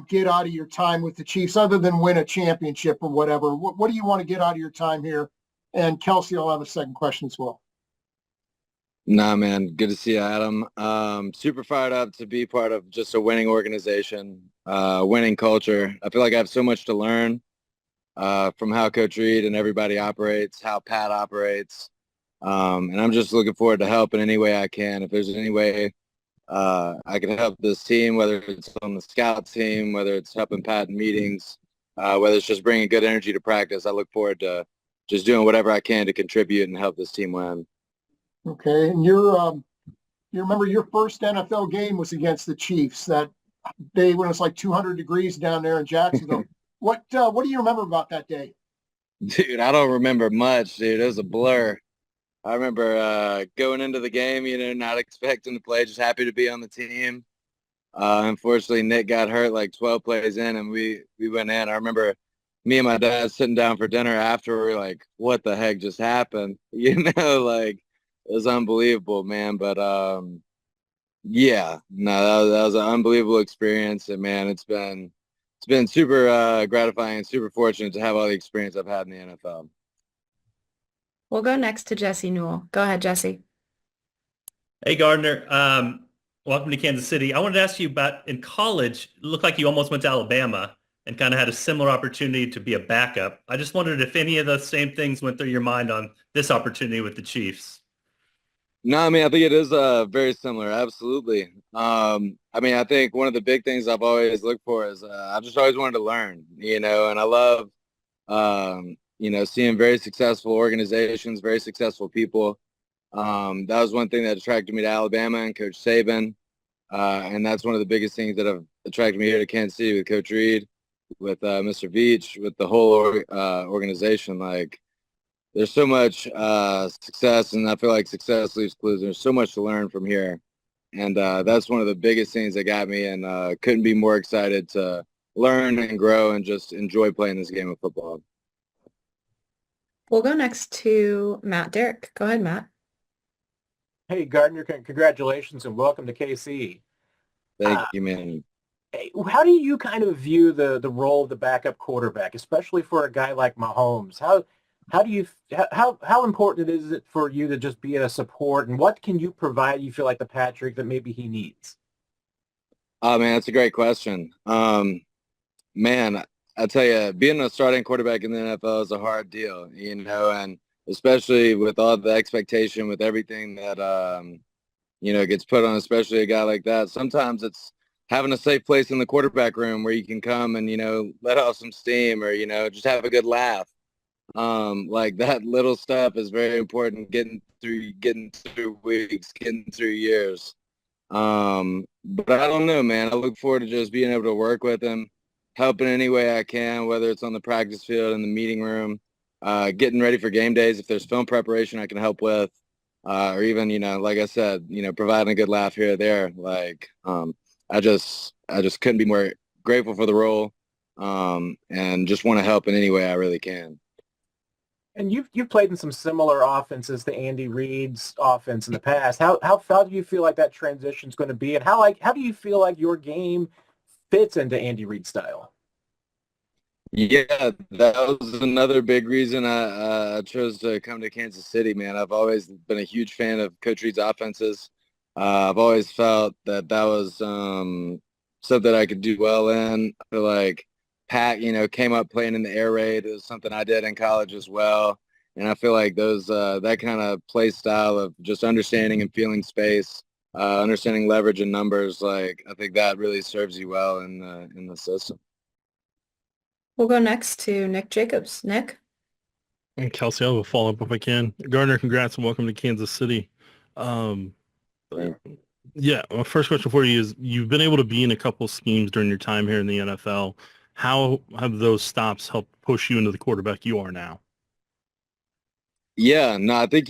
get out of your time with the Chiefs other than win a championship or whatever? What do you want to get out of your time here? And Kelce will have a second question as well. Nah, man, good to see you, Adam. Super fired up to be part of just a winning organization, winning culture. I feel like I have so much to learn from how Coach Reed and everybody operates, how Pat operates. And I'm just looking forward to helping any way I can. If there's any way I can help this team, whether it's on the scout team, whether it's helping Pat in meetings, whether it's just bringing good energy to practice, I look forward to just doing whatever I can to contribute and help this team win. Okay, and you remember your first NFL game was against the Chiefs that day when it was like 200 degrees down there in Jacksonville. What do you remember about that day? Dude, I don't remember much, dude. It was a blur. I remember going into the game, not expecting to play, just happy to be on the team. Unfortunately, Nick got hurt like 12 plays in, and we went in. I remember me and my dad sitting down for dinner after, we're like, what the heck just happened? Like it was unbelievable, man. But yeah, no, that was an unbelievable experience, and man, it's been super gratifying and super fortunate to have all the experience I've had in the NFL. We'll go next to Jesse Newell. Go ahead, Jesse. Hey, Gardner. Welcome to Kansas City. I wanted to ask you about in college, it looked like you almost went to Alabama and kind of had a similar opportunity to be a backup. I just wondered if any of those same things went through your mind on this opportunity with the Chiefs. No, I mean, I think it is very similar. Absolutely. I mean, I think one of the big things I've always looked for is I've just always wanted to learn, and I love, seeing very successful organizations, very successful people. That was one thing that attracted me to Alabama and Coach Saban. And that's one of the biggest things that have attracted me here to Kansas City with Coach Reed, with Mr. Veach, with the whole organization. Like, there's so much success, and I feel like success leaves clues. There's so much to learn from here. And that's one of the biggest things that got me, and couldn't be more excited to learn and grow and just enjoy playing this game of football. We'll go next to Matt Derrick. Go ahead, Matt. Hey, Gardner, congratulations and welcome to KC. Thank you, man. How do you kind of view the role of the backup quarterback, especially for a guy like Mahomes? How important is it for you to just be a support, and what can you provide, you feel like, the Patrick that maybe he needs? Oh, man, that's a great question. Man, I tell you, being a starting quarterback in the NFL is a hard deal, and especially with all the expectation, with everything that, gets put on, especially a guy like that. Sometimes it's having a safe place in the quarterback room where you can come and, let off some steam or, just have a good laugh. Like that little stuff is very important, getting through weeks, getting through years. But I don't know, man. I look forward to just being able to work with him, helping any way I can, whether it's on the practice field, in the meeting room, getting ready for game days. If there's film preparation I can help with, or even, like I said, providing a good laugh here or there. Like, I just couldn't be more grateful for the role, and just want to help in any way I really can. And you've played in some similar offenses to Andy Reid's offense in the past. How do you feel like that transition is going to be, and how do you feel like your game fits into Andy Reid's style? Yeah, that was another big reason I chose to come to Kansas City, man. I've always been a huge fan of Coach Reid's offenses. I've always felt that was something I could do well in. I feel like Pat, came up playing in the air raid. It was something I did in college as well. And I feel like that kind of play style of just understanding and feeling space, understanding leverage and numbers, like I think that really serves you well in the system. We'll go next to Nick Jacobs. Nick? And Kelce, I have a follow-up if I can. Gardner, congrats and welcome to Kansas City. Yeah, my first question for you is, you've been able to be in a couple schemes during your time here in the NFL. How have those stops helped push you into the quarterback you are now? Yeah, no, I think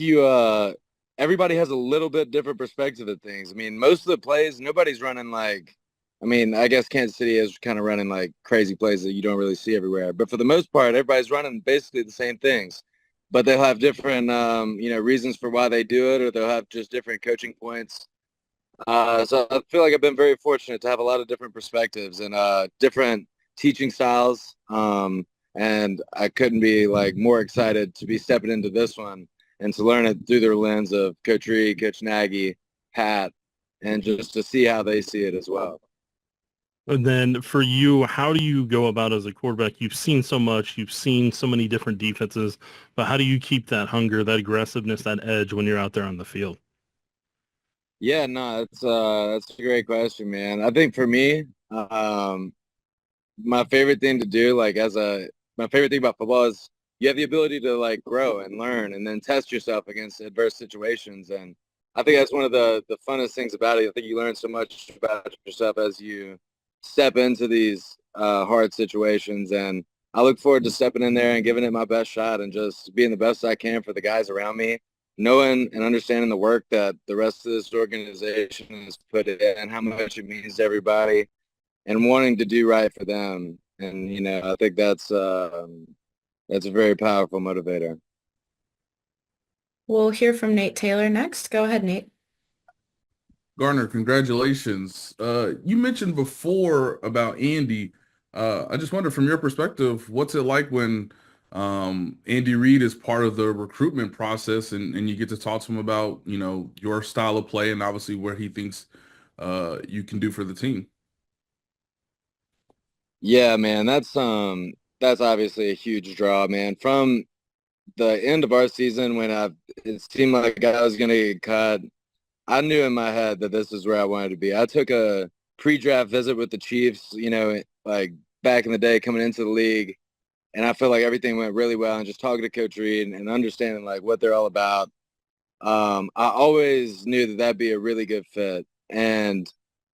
everybody has a little bit different perspective of things. I mean, most of the plays, nobody's running I guess Kansas City is kind of running like crazy plays that you don't really see everywhere. But for the most part, everybody's running basically the same things. But they'll have different, reasons for why they do it, or they'll have just different coaching points. So I feel like I've been very fortunate to have a lot of different perspectives and different teaching styles. And I couldn't be more excited to be stepping into this one and to learn it through the lens of Coach Reed, Coach Nagy, Pat, and just to see how they see it as well. And then for you, how do you go about as a quarterback? You've seen so much, you've seen so many different defenses, but how do you keep that hunger, that aggressiveness, that edge when you're out there on the field? Yeah, no, that's a great question, man. I think for me, my favorite thing to do, my favorite thing about football is you have the ability to grow and learn and then test yourself against adverse situations. And I think that's one of the funnest things about it. I think you learn so much about yourself as you step into these hard situations. And I look forward to stepping in there and giving it my best shot and just being the best I can for the guys around me, knowing and understanding the work that the rest of this organization has put in, how much it means to everybody, and wanting to do right for them. And, I think that's a very powerful motivator. We'll hear from Nate Taylor next. Go ahead, Nate. Gardner, congratulations. You mentioned before about Andy. I just wonder from your perspective, what's it like when Andy Reid is part of the recruitment process and you get to talk to him about, your style of play and obviously where he thinks you can do for the team? Yeah, man, that's obviously a huge draw, man. From the end of our season when it seemed like I was going to get cut, I knew in my head that this is where I wanted to be. I took a pre-draft visit with the Chiefs, like back in the day coming into the league, and I feel like everything went really well. And just talking to Coach Reid and understanding like what they're all about, I always knew that that'd be a really good fit. And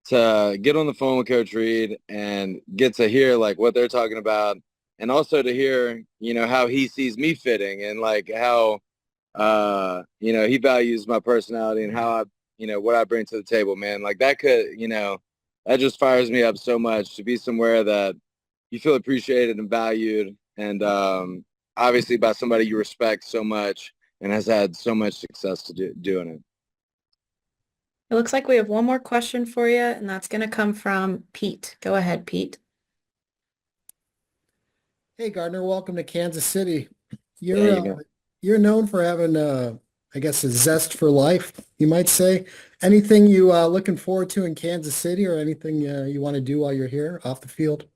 to get on the phone with Coach Reid and get to hear like what they're talking about, and also to hear, how he sees me fitting and like how, he values my personality and how I, what I bring to the table, man. Like that could, that just fires me up so much to be somewhere that you feel appreciated and valued. And obviously by somebody you respect so much and has had so much success doing it. It looks like we have one more question for you, and that's going to come from Pete. Go ahead, Pete. Hey, Gardner, welcome to Kansas City. There you go. You're known for having, I guess, a zest for life, you might say. Anything you looking forward to in Kansas City, or anything you want to do while you're here off the field?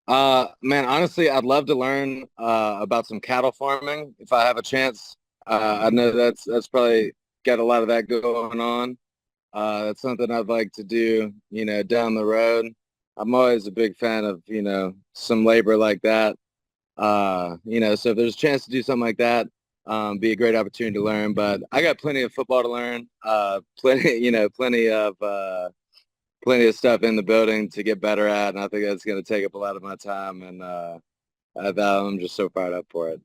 Man, honestly, I'd love to learn about some cattle farming if I have a chance. I know that's probably got a lot of that going on. That's something I'd like to do, down the road. I'm always a big fan of, some labor like that. So if there's a chance to do something like that, be a great opportunity to learn. But I got plenty of football to learn, plenty of stuff in the building to get better at. And I think that's going to take up a lot of my time. And I'm just so fired up for it.